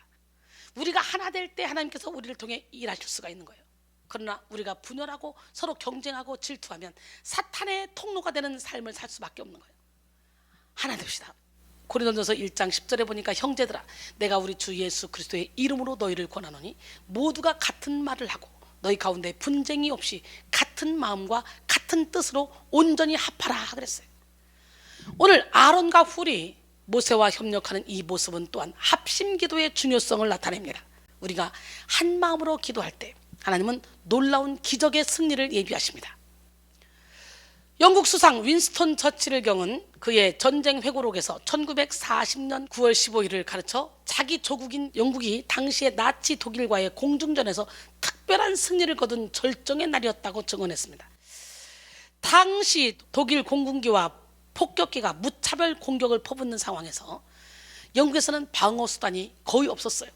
우리가 하나 될 때 하나님께서 우리를 통해 일하실 수가 있는 거예요. 그러나 우리가 분열하고 서로 경쟁하고 질투하면 사탄의 통로가 되는 삶을 살 수밖에 없는 거예요. 하나 됩시다. 고린도전서 1장 10절에 보니까, 형제들아 내가 우리 주 예수 그리스도의 이름으로 너희를 권하노니 모두가 같은 말을 하고 너희 가운데 분쟁이 없이 같은 마음과 같은 뜻으로 온전히 합하라 그랬어요. 오늘 아론과 훌이 모세와 협력하는 이 모습은 또한 합심 기도의 중요성을 나타냅니다. 우리가 한 마음으로 기도할 때 하나님은 놀라운 기적의 승리를 예비하십니다. 영국 수상 윈스턴 처칠을 경은 그의 전쟁 회고록에서 1940년 9월 15일을 가르쳐 자기 조국인 영국이 당시의 나치 독일과의 공중전에서 특별한 승리를 거둔 절정의 날이었다고 증언했습니다. 당시 독일 공군기와 폭격기가 무차별 공격을 퍼붓는 상황에서 영국에서는 방어 수단이 거의 없었어요.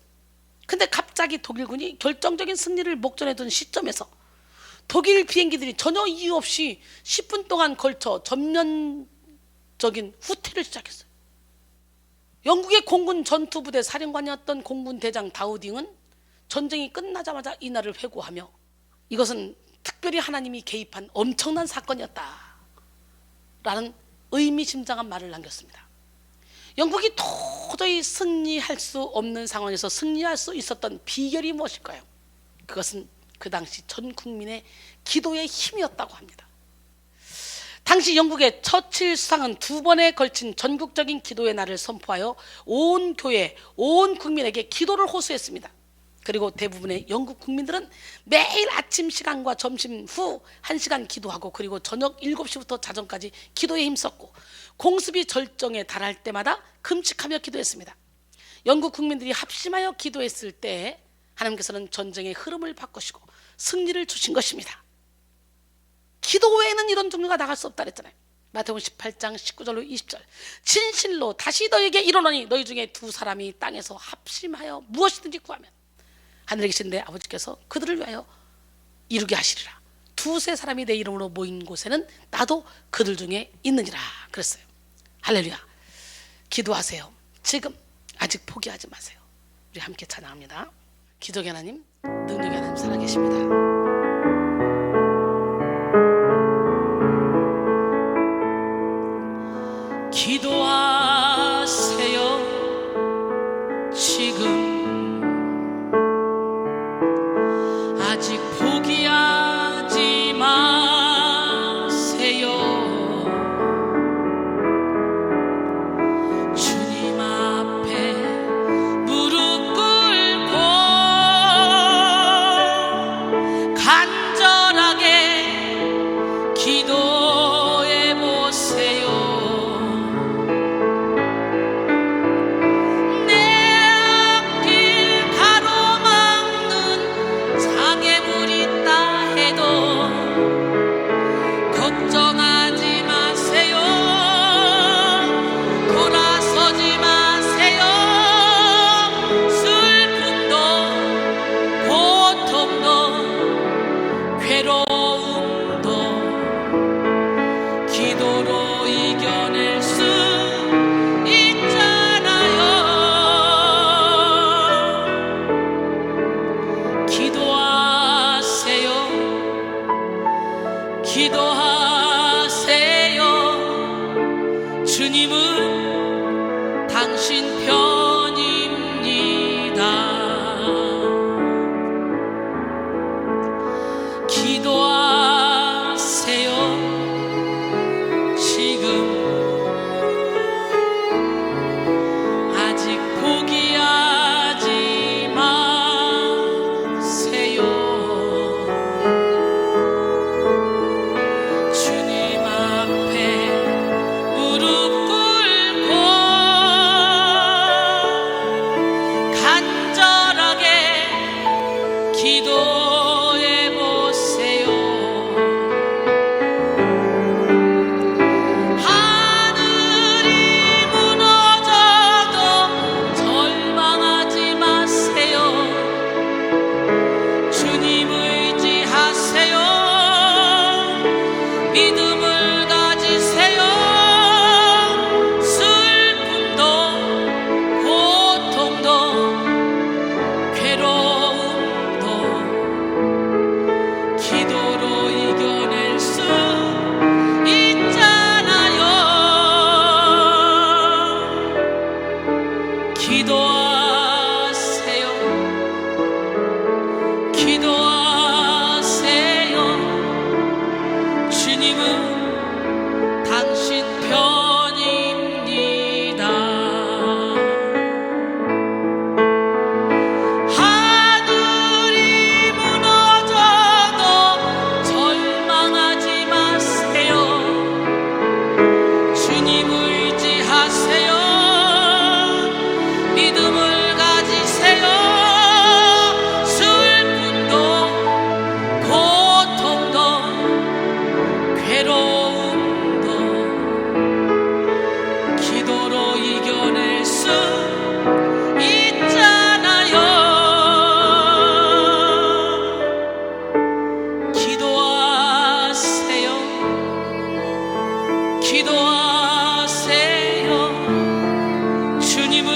근데 갑자기 독일군이 결정적인 승리를 목전에 둔 시점에서 독일 비행기들이 전혀 이유 없이 10분 동안 걸쳐 전면적인 후퇴를 시작했어요. 영국의 공군 전투부대 사령관이었던 공군 대장 다우딩은 전쟁이 끝나자마자 이날을 회고하며 이것은 특별히 하나님이 개입한 엄청난 사건이었다 라는 의미심장한 말을 남겼습니다. 영국이 도저히 승리할 수 없는 상황에서 승리할 수 있었던 비결이 무엇일까요? 그것은 그 당시 전 국민의 기도의 힘이었다고 합니다. 당시 영국의 처칠 수상은 2번에 걸친 전국적인 기도의 날을 선포하여 온 교회, 온 국민에게 기도를 호소했습니다. 그리고 대부분의 영국 국민들은 매일 아침 시간과 점심 후 1시간 기도하고, 그리고 저녁 7시부터 자정까지 기도에 힘썼고, 공습이 절정에 달할 때마다 금식하며 기도했습니다. 영국 국민들이 합심하여 기도했을 때 하나님께서는 전쟁의 흐름을 바꾸시고 승리를 주신 것입니다. 기도 외에는 이런 종류가 나갈 수 없다 그랬잖아요. 마태복음 18장 19절로 20절. 진실로 다시 너에게 이르노니 너희 중에 2사람이 땅에서 합심하여 무엇이든지 구하면 하늘에 계신 내 아버지께서 그들을 위하여 이루게 하시리라. 2-3사람이 내 이름으로 모인 곳에는 나도 그들 중에 있느니라 그랬어요. 할렐루야. 기도하세요. 지금 아직 포기하지 마세요. 우리 함께 찬양합니다. 기적의 하나님, 능력의 하나님 살아계십니다. 기도하세요. 지금 아직 포기하지 마세요. 주님 앞에 무릎 꿇고 간절하게 기도해 보세요. 기도하세요. 주님은 당신 편입니다. 기도하세요. 지금 아직 포기하지 마세요. 주님 앞에 무릎 꿇고 간절하게 기도해 보세요. 하늘이 무너져도 절망하지 마세요. 주님 의지하세요. 믿음을 가지세요. 슬픔도 고통도 괴로움도 기도로 이겨낼 수 있잖아요. 기도하세요. 기도하세요. 주님은 당신 편입니다. 하늘이 무너져도 절망하지 마세요. 주님 의지하세요. 믿음을 가지세요. 슬픔도 고통도 괴로움도 기도로 이겨낼 수 있잖아요. 기도하세요. 기도하세요. 주님은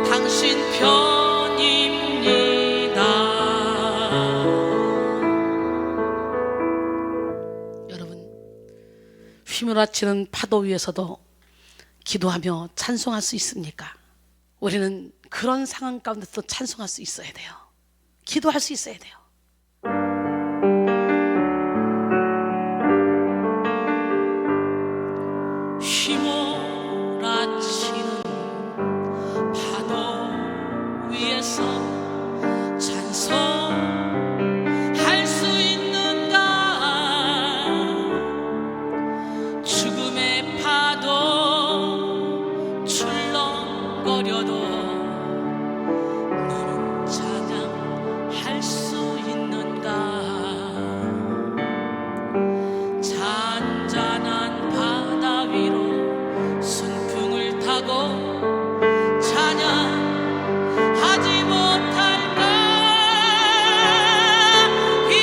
당신 편입니다. 여러분, 휘몰아치는 파도 위에서도 기도하며 찬송할 수 있습니까? 우리는 그런 상황 가운데서 찬송할 수 있어야 돼요. 기도할 수 있어야 돼요. 휘몰아치는 파도 위에서 찬송할 수 있는가? 죽음의 파도 출렁거려도 너는 찬양할 수 있는가? 잔잔한 바다 위로 순풍을 타고 찬양하지 못할까? 이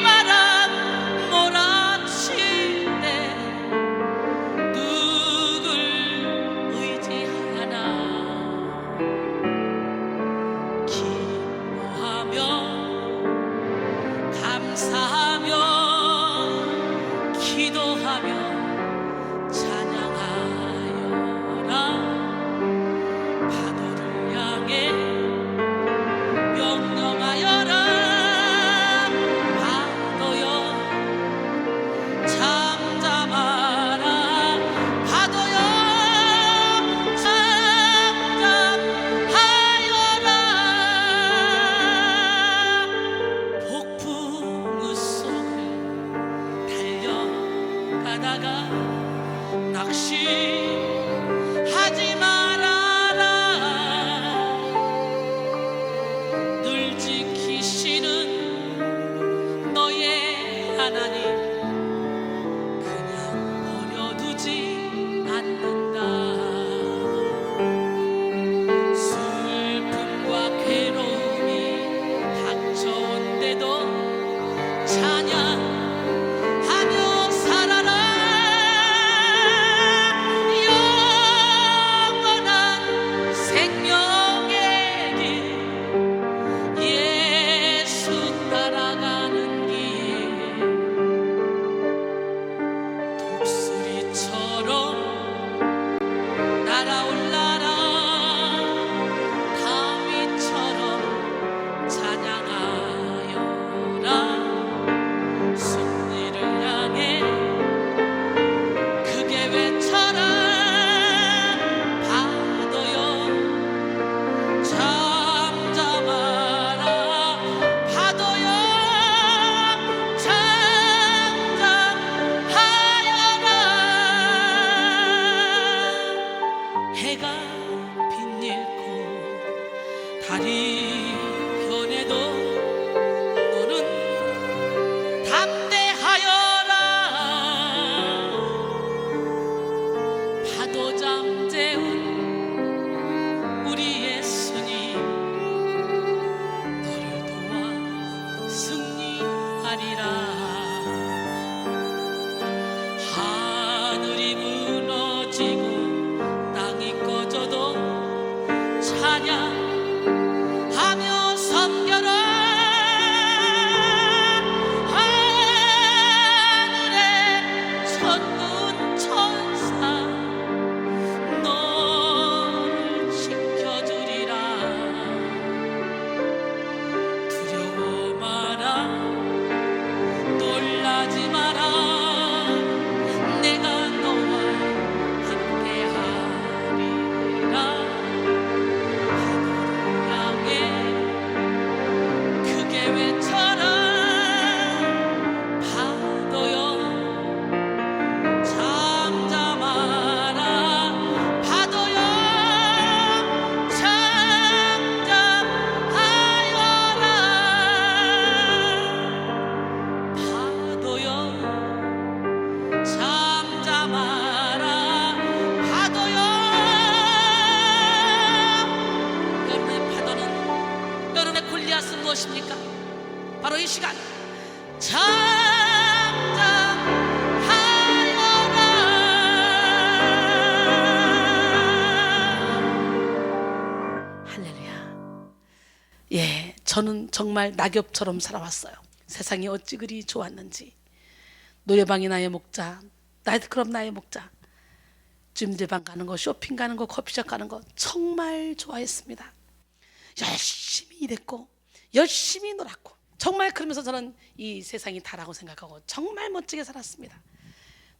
바람 몰아칠 때 누굴 의지하나? 기도하며 감사하며 기도하며 찬양하여라. 파도를 향해 명령하여라. 파도여 잠잠하라. 파도여 잠잠하여라. 폭풍우 속을 달려가다가 낚시하지 말아라. 늘 지키시는 너의 하나님 그냥 버려두지 않는다. 슬픔과 괴로움이 닥쳐온데도 찬양하며 살아라. 영원한 생명의 길 예수 따라가는 길 독수리처럼 날아올라라. 다윗처럼 찬양하여라. 승리를 향해 크게 외쳐라. 파도여 잠잠하라. 파도여 잠잠하여라. 해가 빛잃고 달이 변해도 너는 담대하여라. 파도 잠재운 우리 예수님 너를 도와 승리하리라. 하늘이 무너지고 땅이 꺼져도 찬양하며 섬겨라. 하늘의 천군 천사 너를 지켜주리라. 두려워 마라. 놀라지 마라. 내가 너와 함께하리라. 파도를 향해 크게 외쳐라. 파도여 잠잠하라. 파도여 잠잠하여라. 파도여 잠잠하라. 파도여. 여러분의 파도는, 여러분의 골리앗은 무엇입니까? 바로 이 시간 잠잠하여라. 할렐루야. 예, 저는 정말 낙엽처럼 살아왔어요. 세상이 어찌 그리 좋았는지. 노래방이 나의 목자, 나이트클럽 나의 목자. 찜질방 가는 거, 쇼핑 가는 거, 커피숍 가는 거 정말 좋아했습니다. 열심히 일했고 열심히 놀았고 정말 그러면서 저는 이 세상이 다라고 생각하고 정말 멋지게 살았습니다.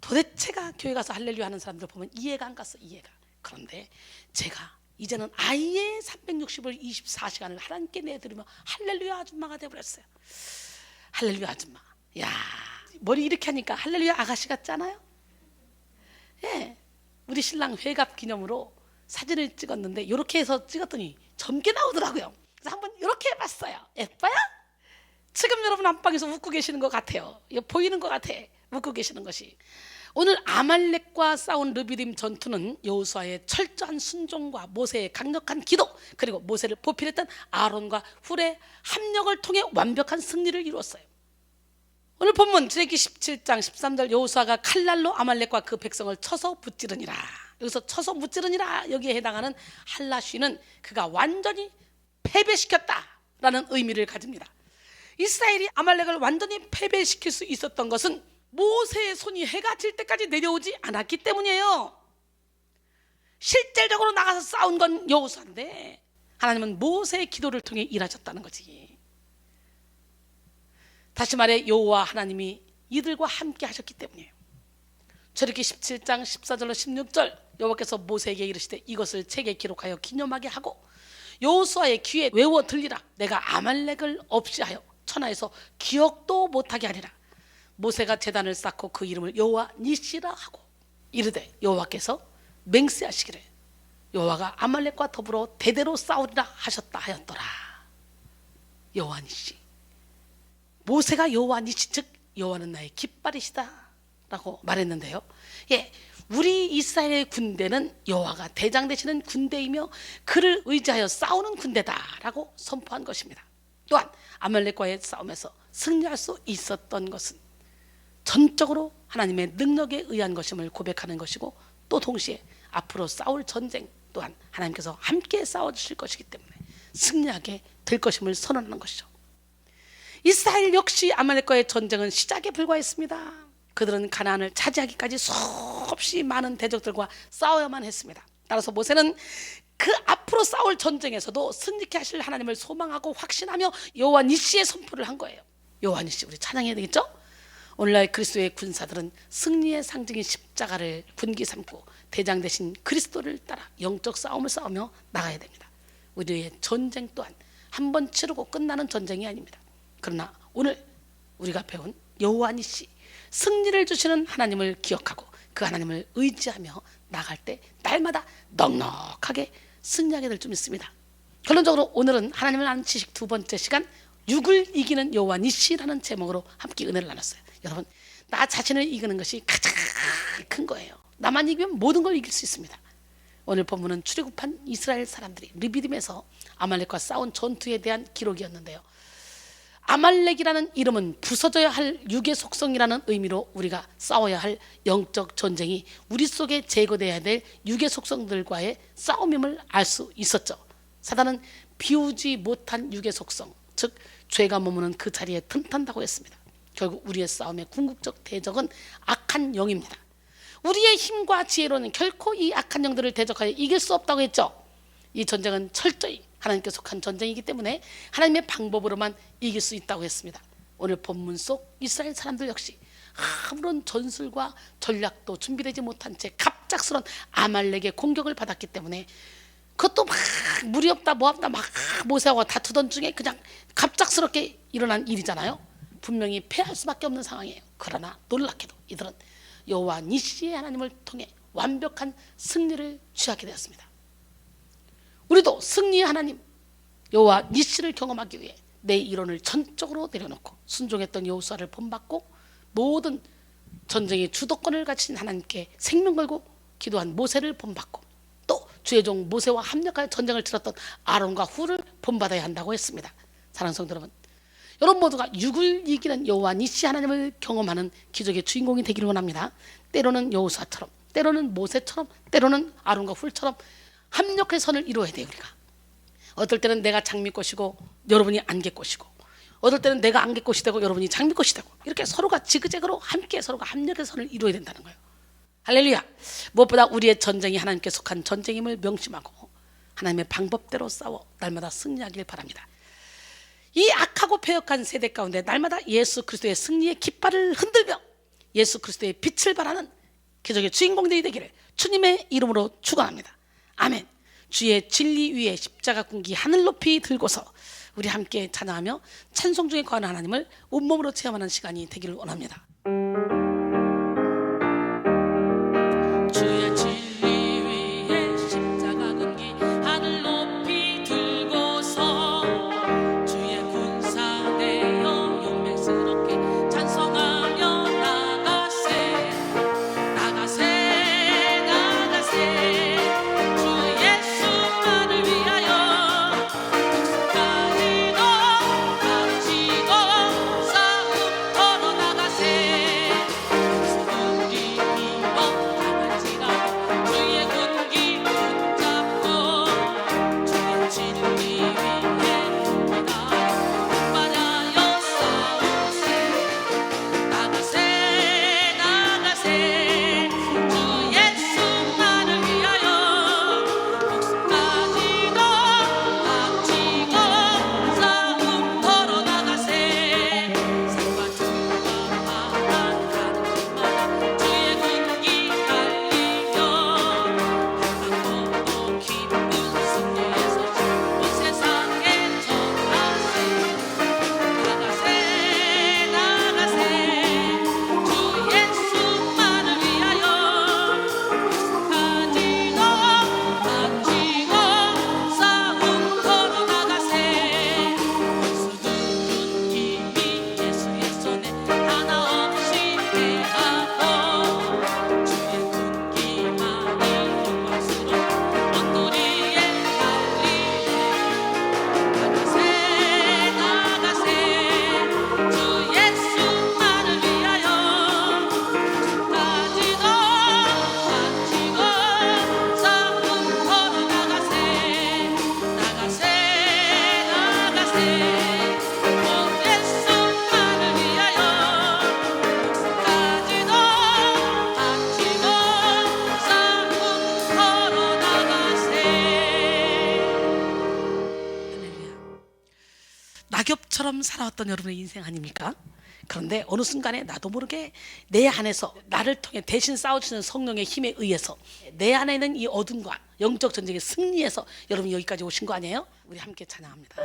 도대체가 교회 가서 할렐루야 하는 사람들 보면 이해가 안 갔어. 이해가. 그런데 제가 이제는 아예 365일 24시간을 하나님께 내드리며 할렐루야 아줌마가 되어버렸어요. 할렐루야 아줌마. 야, 머리 이렇게 하니까 할렐루야 아가씨 같잖아요. 예, 우리 신랑 회갑 기념으로 사진을 찍었는데 이렇게 해서 찍었더니 젊게 나오더라고요. 그래서 한번 이렇게 해봤어요. 예뻐요? 지금 여러분 안방에서 웃고 계시는 것 같아요. 이거 보이는 것 같아. 웃고 계시는 것이. 오늘 아말렉과 싸운 르비딤 전투는 여호수아의 철저한 순종과 모세의 강력한 기도, 그리고 모세를 보필했던 아론과 훌의 합력을 통해 완벽한 승리를 이루었어요. 오늘 본문 출애굽기 17장 13절 여호수아가 칼날로 아말렉과 그 백성을 쳐서 무찌르니라. 여기서 쳐서 무찌르니라 여기에 해당하는 할라쉬는 그가 완전히 패배시켰다라는 의미를 가집니다. 이스라엘이 아말렉을 완전히 패배시킬 수 있었던 것은 모세의 손이 해가 질 때까지 내려오지 않았기 때문이에요. 실질적으로 나가서 싸운 건 여호수아인데 하나님은 모세의 기도를 통해 일하셨다는 거지. 다시 말해 여호와 하나님이 이들과 함께 하셨기 때문이에요. 출애굽기 17장 14절로 16절 여호와께서 모세에게 이르시되 이것을 책에 기록하여 기념하게 하고 여호수아의 귀에 외워 들리라. 내가 아말렉을 없이 하여 천하에서 기억도 못하게 하리라. 모세가 제단을 쌓고 그 이름을 여호와 니시라 하고 이르되 여호와께서 맹세하시기를 여호와가 아말렉과 더불어 대대로 싸우리라 하셨다 하였더라. 여호와 니시. 모세가 여호와 니시 즉 여호와는 나의 깃발이시다 라고 말했는데요. 예, 우리 이스라엘의 군대는 여호와가 대장 되시는 군대이며 그를 의지하여 싸우는 군대다라고 선포한 것입니다. 또한 아말렉과의 싸움에서 승리할 수 있었던 것은 전적으로 하나님의 능력에 의한 것임을 고백하는 것이고 또 동시에 앞으로 싸울 전쟁 또한 하나님께서 함께 싸워주실 것이기 때문에 승리하게 될 것임을 선언하는 것이죠. 이스라엘 역시 아말렉과의 전쟁은 시작에 불과했습니다. 그들은 가나안을 차지하기까지 수없이 많은 대적들과 싸워야만 했습니다. 따라서 모세는 그 앞으로 싸울 전쟁에서도 승리케 하실 하나님을 소망하고 확신하며 여호와 니시의 선포를 한 거예요. 여호와 니시 우리 찬양해야 되겠죠? 오늘날 그리스도의 군사들은 승리의 상징인 십자가를 군기 삼고 대장 대신 그리스도를 따라 영적 싸움을 싸우며 나가야 됩니다. 우리의 전쟁 또한 한 번 치르고 끝나는 전쟁이 아닙니다. 그러나 오늘 우리가 배운 여호와 니시 승리를 주시는 하나님을 기억하고 그 하나님을 의지하며 나갈 때 날마다 넉넉하게 승리하게 될 줄 믿습니다. 결론적으로 오늘은 하나님을 아는 지식 두 번째 시간 6을 이기는 여호와 니시라는 제목으로 함께 은혜를 나눴어요. 여러분, 나 자신을 이기는 것이 가장 큰 거예요. 나만 이기면 모든 걸 이길 수 있습니다. 오늘 본문은 출애굽한 이스라엘 사람들이 르비딤에서 아말렉과 싸운 전투에 대한 기록이었는데요. 아말렉이라는 이름은 부서져야 할 육의 속성이라는 의미로 우리가 싸워야 할 영적 전쟁이 우리 속에 제거돼야 될 육의 속성들과의 싸움임을 알 수 있었죠. 사단은 비우지 못한 육의 속성, 즉 죄가 머무는 그 자리에 틈탄다고 했습니다. 결국 우리의 싸움의 궁극적 대적은 악한 영입니다. 우리의 힘과 지혜로는 결코 이 악한 영들을 대적하여 이길 수 없다고 했죠. 이 전쟁은 철저히 하나님께 속한 전쟁이기 때문에 하나님의 방법으로만 이길 수 있다고 했습니다. 오늘 본문 속 이스라엘 사람들 역시 아무런 전술과 전략도 준비되지 못한 채 갑작스런 아말렉의 공격을 받았기 때문에 그것도 막 무리 없다 뭐 없다 막 모세하고 다투던 중에 그냥 갑작스럽게 일어난 일이잖아요. 분명히 패할 수밖에 없는 상황이에요. 그러나 놀랍게도 이들은 여호와 니시의 하나님을 통해 완벽한 승리를 취하게 되었습니다. 우리도 승리의 하나님 여호와 니시를 경험하기 위해 내 이론을 전적으로 내려놓고 순종했던 여호수아를 본받고 모든 전쟁의 주도권을 가진 하나님께 생명 걸고 기도한 모세를 본받고 또 주의 종 모세와 합력하여 전쟁을 치렀던 아론과 훌을 본받아야 한다고 했습니다. 사랑하는 성도 여러분, 여러분 모두가 육을 이기는 여호와 니시 하나님을 경험하는 기적의 주인공이 되기를 원합니다. 때로는 여호수아처럼, 때로는 모세처럼, 때로는 아론과 훌처럼 합력의 선을 이루어야 돼요. 우리가 어떨 때는 내가 장미꽃이고 여러분이 안개꽃이고, 어떨 때는 내가 안개꽃이 되고 여러분이 장미꽃이 되고, 이렇게 서로가 지그재그로 함께 서로가 합력의 선을 이루어야 된다는 거예요. 할렐루야. 무엇보다 우리의 전쟁이 하나님께 속한 전쟁임을 명심하고 하나님의 방법대로 싸워 날마다 승리하길 바랍니다. 이 악하고 패역한 세대 가운데 날마다 예수 그리스도의 승리의 깃발을 흔들며 예수 그리스도의 빛을 발하는 기적의 주인공들이 되기를 주님의 이름으로 축원합니다. 아멘. 주의 진리 위에 십자가 군기 하늘 높이 들고서 우리 함께 찬양하며 찬송 중에 거하는 하나님을 온몸으로 체험하는 시간이 되기를 원합니다. 주의 진리 위에 십자가 군기 하늘 높이 들고서 주의 군사 되어 용맹스럽게 찬송하며 나가세 나가세 나가세 주 예수만을 위하여 끝까지도 다치고 싸움 걸어 나가세 군기 입어 강한지라 주의 군기 붙잡고 주의 진리 위에 기다려 받아여 싸우세 나가세 나가세 주 예수만을 위하여 목숨까지도 바치고 싸움 걸어 나가세 산과 들과 바다 가는 길마다 주의 군기 달리며 반갑고도 기쁜 승리의 소식 온 세상에 전하세 나가세 나가세 주 예수만을 위하여 목숨까지도 바치고 싸움 걸어 나가세 원수들은 이미 예수의 손에 하나 없이 패하고 주의 군기만이 영광스러운 온누리에 달리네 나가세 나가세 주 예수만을 위하여 끝까지도 바치고 싸움 걸어 나가세 나가세 나가세 오 예수만을 위하여 끝까지도 바치고 싸움 걸어 나가세. 할렐루야. 낙엽처럼 살아왔던 여러분의 인생 아닙니까? 그런데 어느 순간에 나도 모르게 내 안에서 나를 통해 대신 싸워주는 성령의 힘에 의해서 내 안에 있는 이 어둠과 영적 전쟁의 승리에서 여러분이 여기까지 오신 거 아니에요? 우리 함께 찬양합니다.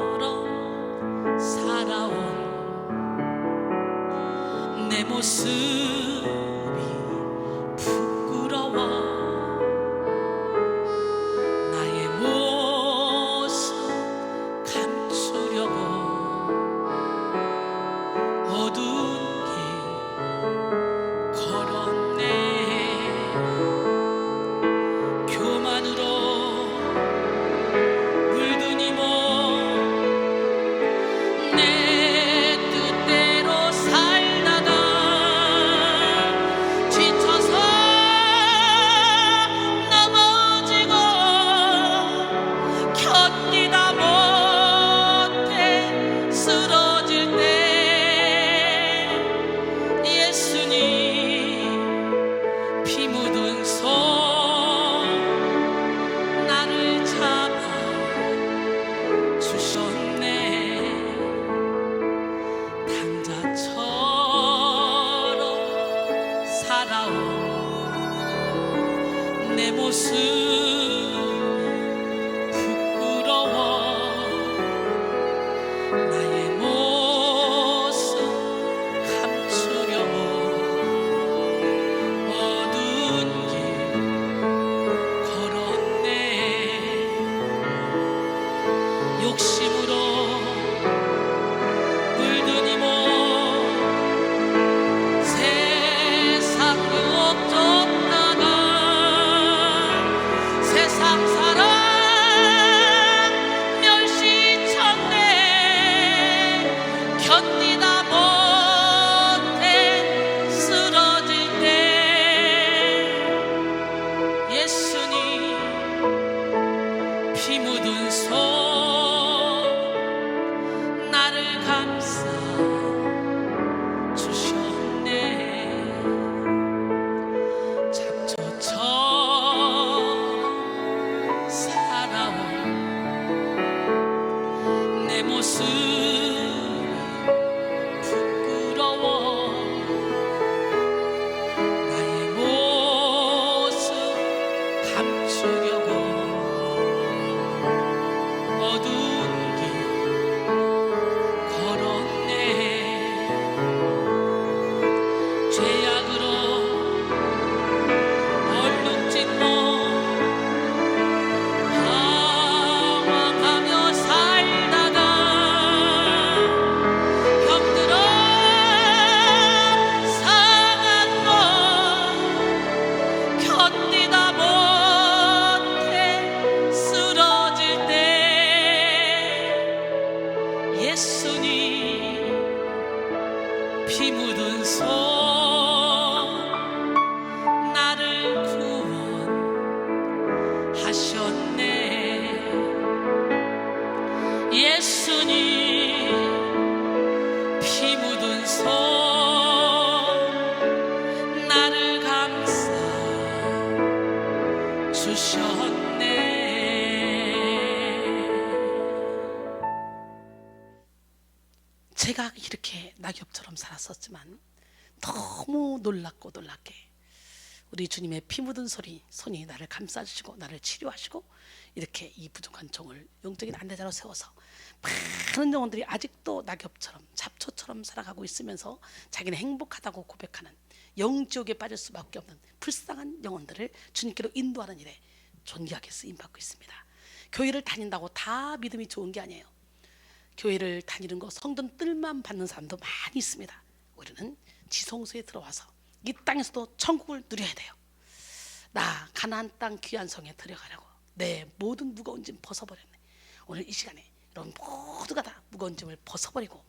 낙엽처럼 살아온 내 모습이 부끄러워 나의 모습 감추려고 어두운 길 걸었네 교만으로 물든 이몸 내 뜻대로 살다가 지쳐서 넘어지고 견디다 못해 쓰러질 때 예수님 피 묻은 손 나를 잡아 주셨네 당자처럼 살아온 내 모습 부끄러워 나의 모습 감추려고 어두운 길 걸었네 욕심으로 물든 이몸 세상 유혹 쫓다가 내가 이렇게 낙엽처럼 살았었지만 너무 놀랍고 놀랍게 우리 주님의 피 묻은 손이 나를 감싸주시고 나를 치료하시고 이렇게 이 부족한 종을 영적인 안내자로 세워서 많은 영혼들이 아직도 낙엽처럼 잡초처럼 살아가고 있으면서 자기는 행복하다고 고백하는 영지옥에 빠질 수밖에 없는 불쌍한 영혼들을 주님께로 인도하는 일에 존귀하게 쓰임받고 있습니다. 교회를 다닌다고 다 믿음이 좋은 게 아니에요. 교회를 다니는 거 성전 뜰만 받는 사람도 많이 있습니다. 우리는 지성소에 들어와서 이 땅에서도 천국을 누려야 돼요. 나 가나안 땅 귀한 성에 들어가려고 내 모든 무거운 짐 벗어버렸네. 오늘 이 시간에 여러분 모두가 다 무거운 짐을 벗어버리고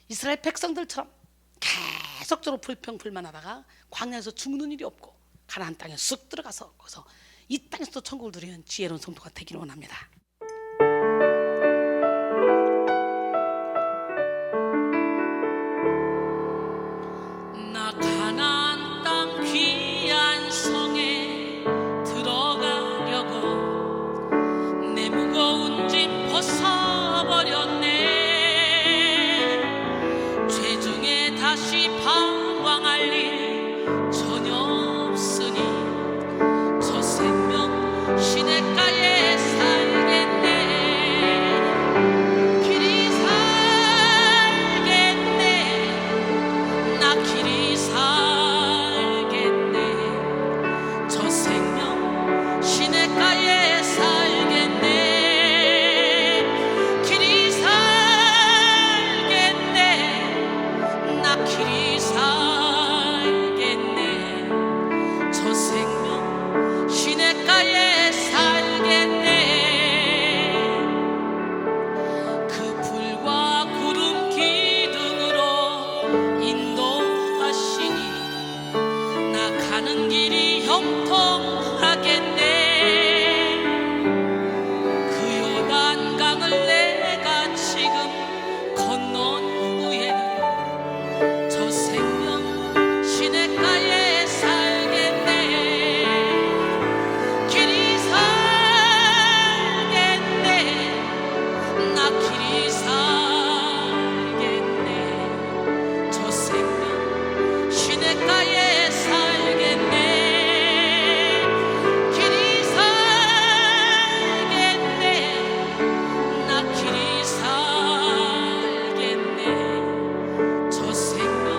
이스라엘 백성들처럼 계속적으로 불평불만하다가 광야에서 죽는 일이 없고 가나안 땅에 쑥 들어가서 거기서 이 땅에서도 천국을 누리는 지혜로운 성도가 되기를 원합니다. 나 가나안 땅 귀한 성에 들어가려고 내 무거운 짐 벗어버렸네. 죄 중에 다시 방황할 일 전혀 없으니 저 생명 시냇가에 살겠네. 길이 살겠네. 나 길이 살겠네. 저 생명 시냇가에 살겠네. 길이 살겠네. 나 길이 살겠네. 저 생명 시냇가에 살겠네. 그 불과 구름 기둥으로 인도하시니 나 가는 길이 형통하겠네. 그 요단강을 내가 지금 건넌 후에는 저 생명 시냇가에 살겠네. 길이 살겠네. 나 길이 살겠네. 저 생명 시냇가에 살겠네. 길이 살겠네. 나 길이 살겠네. 저 생명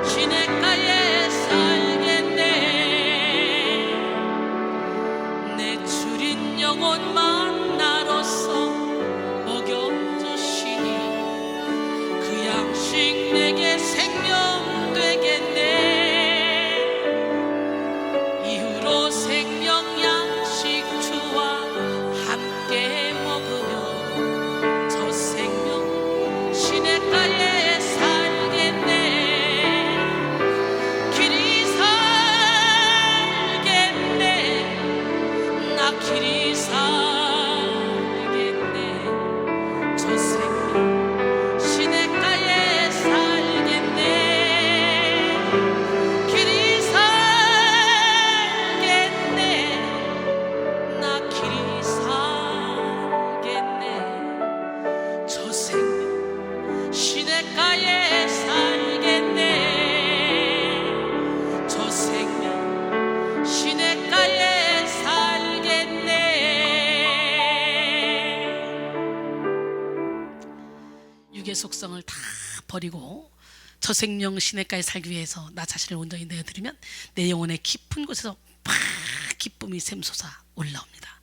시냇가에 살겠네. 내 줄인 영혼 만나로서 먹여주시니 그 양식 내게 생명 되겠네. 이후로 생명 양식 주와 함께 먹으며 저 생명 시냇가에 살겠네. 길이 살겠네. 나 길이 살겠네. 저 생명 시냇가에 살겠네. 길이 살겠네. 나 길이 살겠네. 저 생명 시냇가에 살겠네. 저 생명 시냇가에 살겠네. 육의 속성을 다 버리고 저 생명 시냇가에 살기 위해서 나 자신을 온전히 내어드리면 내 영혼의 깊은 곳에서 막 기쁨이 샘솟아 올라옵니다.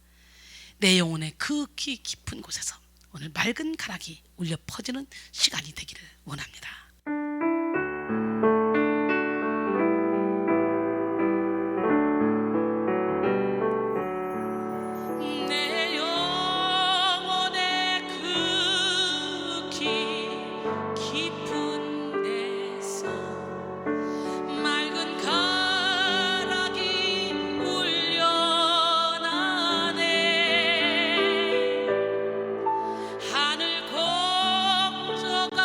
내 영혼의 그 깊은 곳에서 오늘 맑은 가락이 울려 퍼지는 시간이 되기를 원합니다. 내 영혼의 그 깊은 데서 맑은 가락이 울려나네. 하늘 곡조가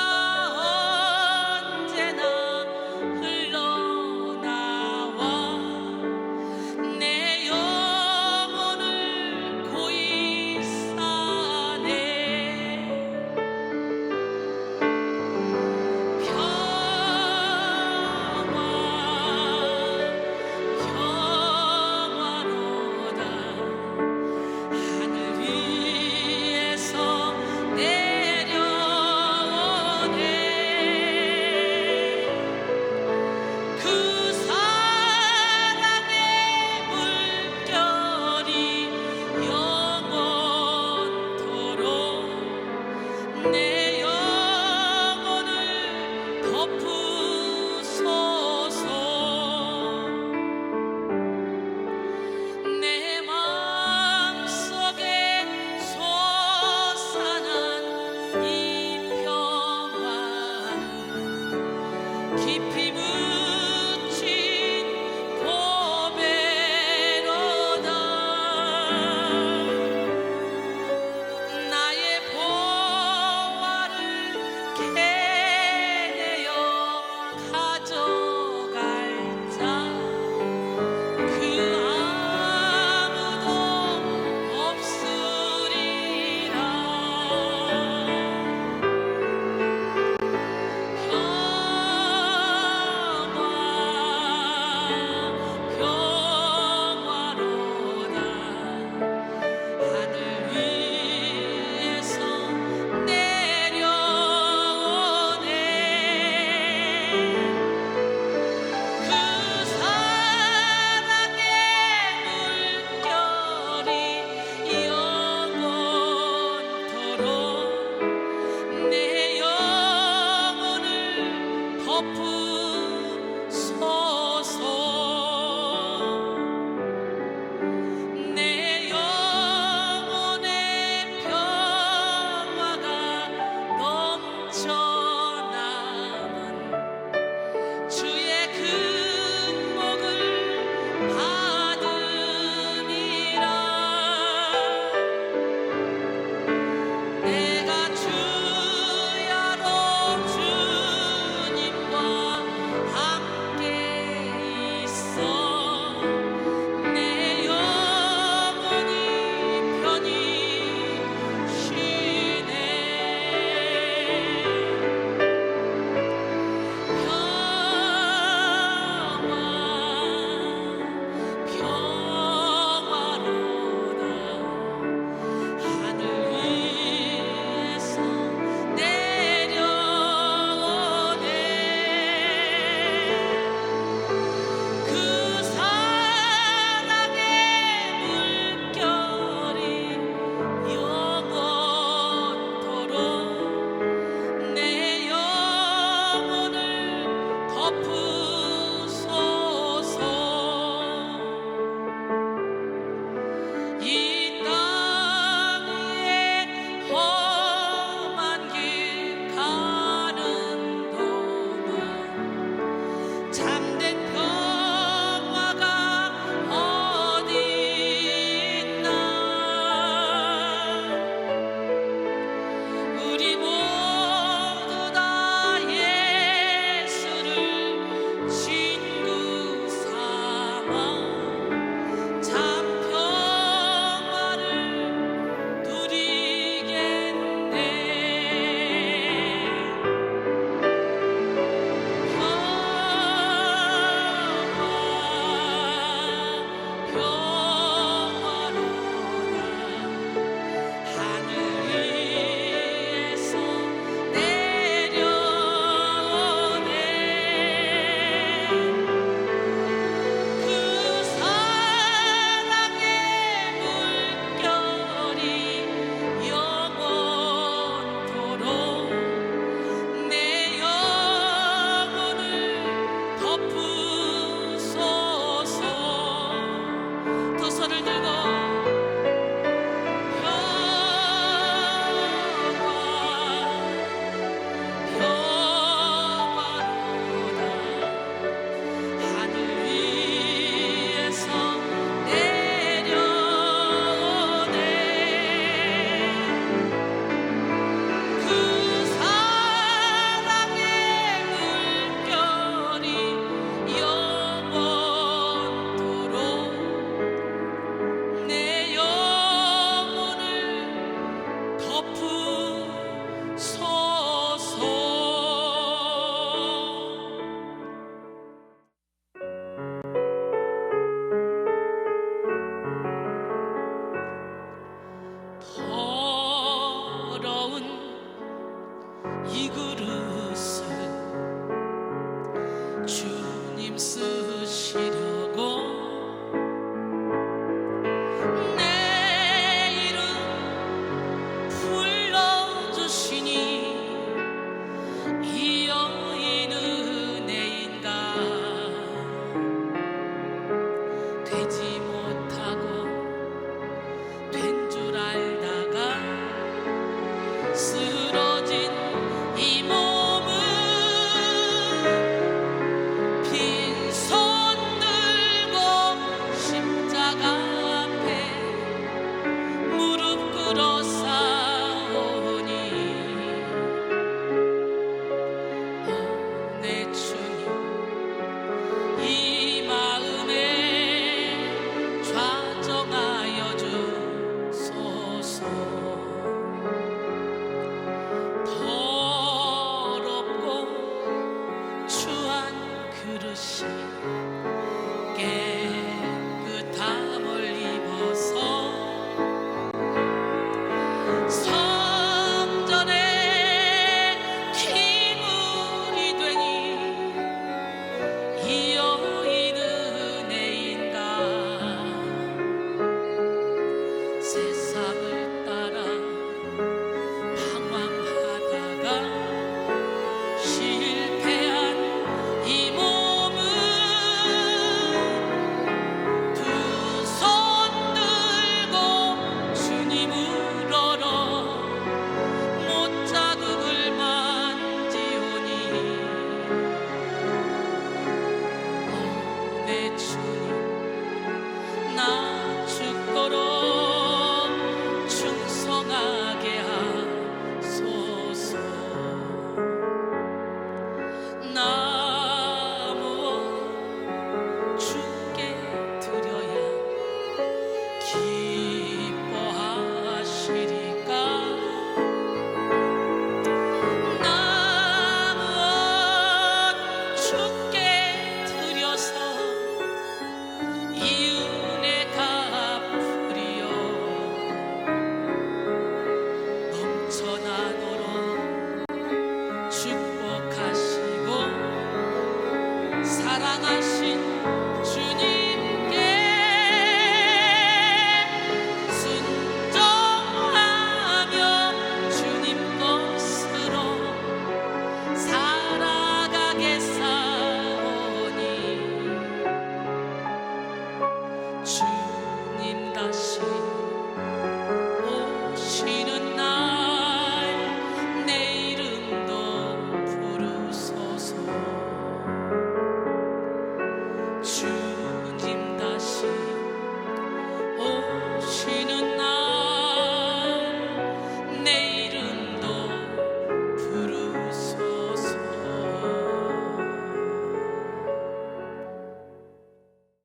돼지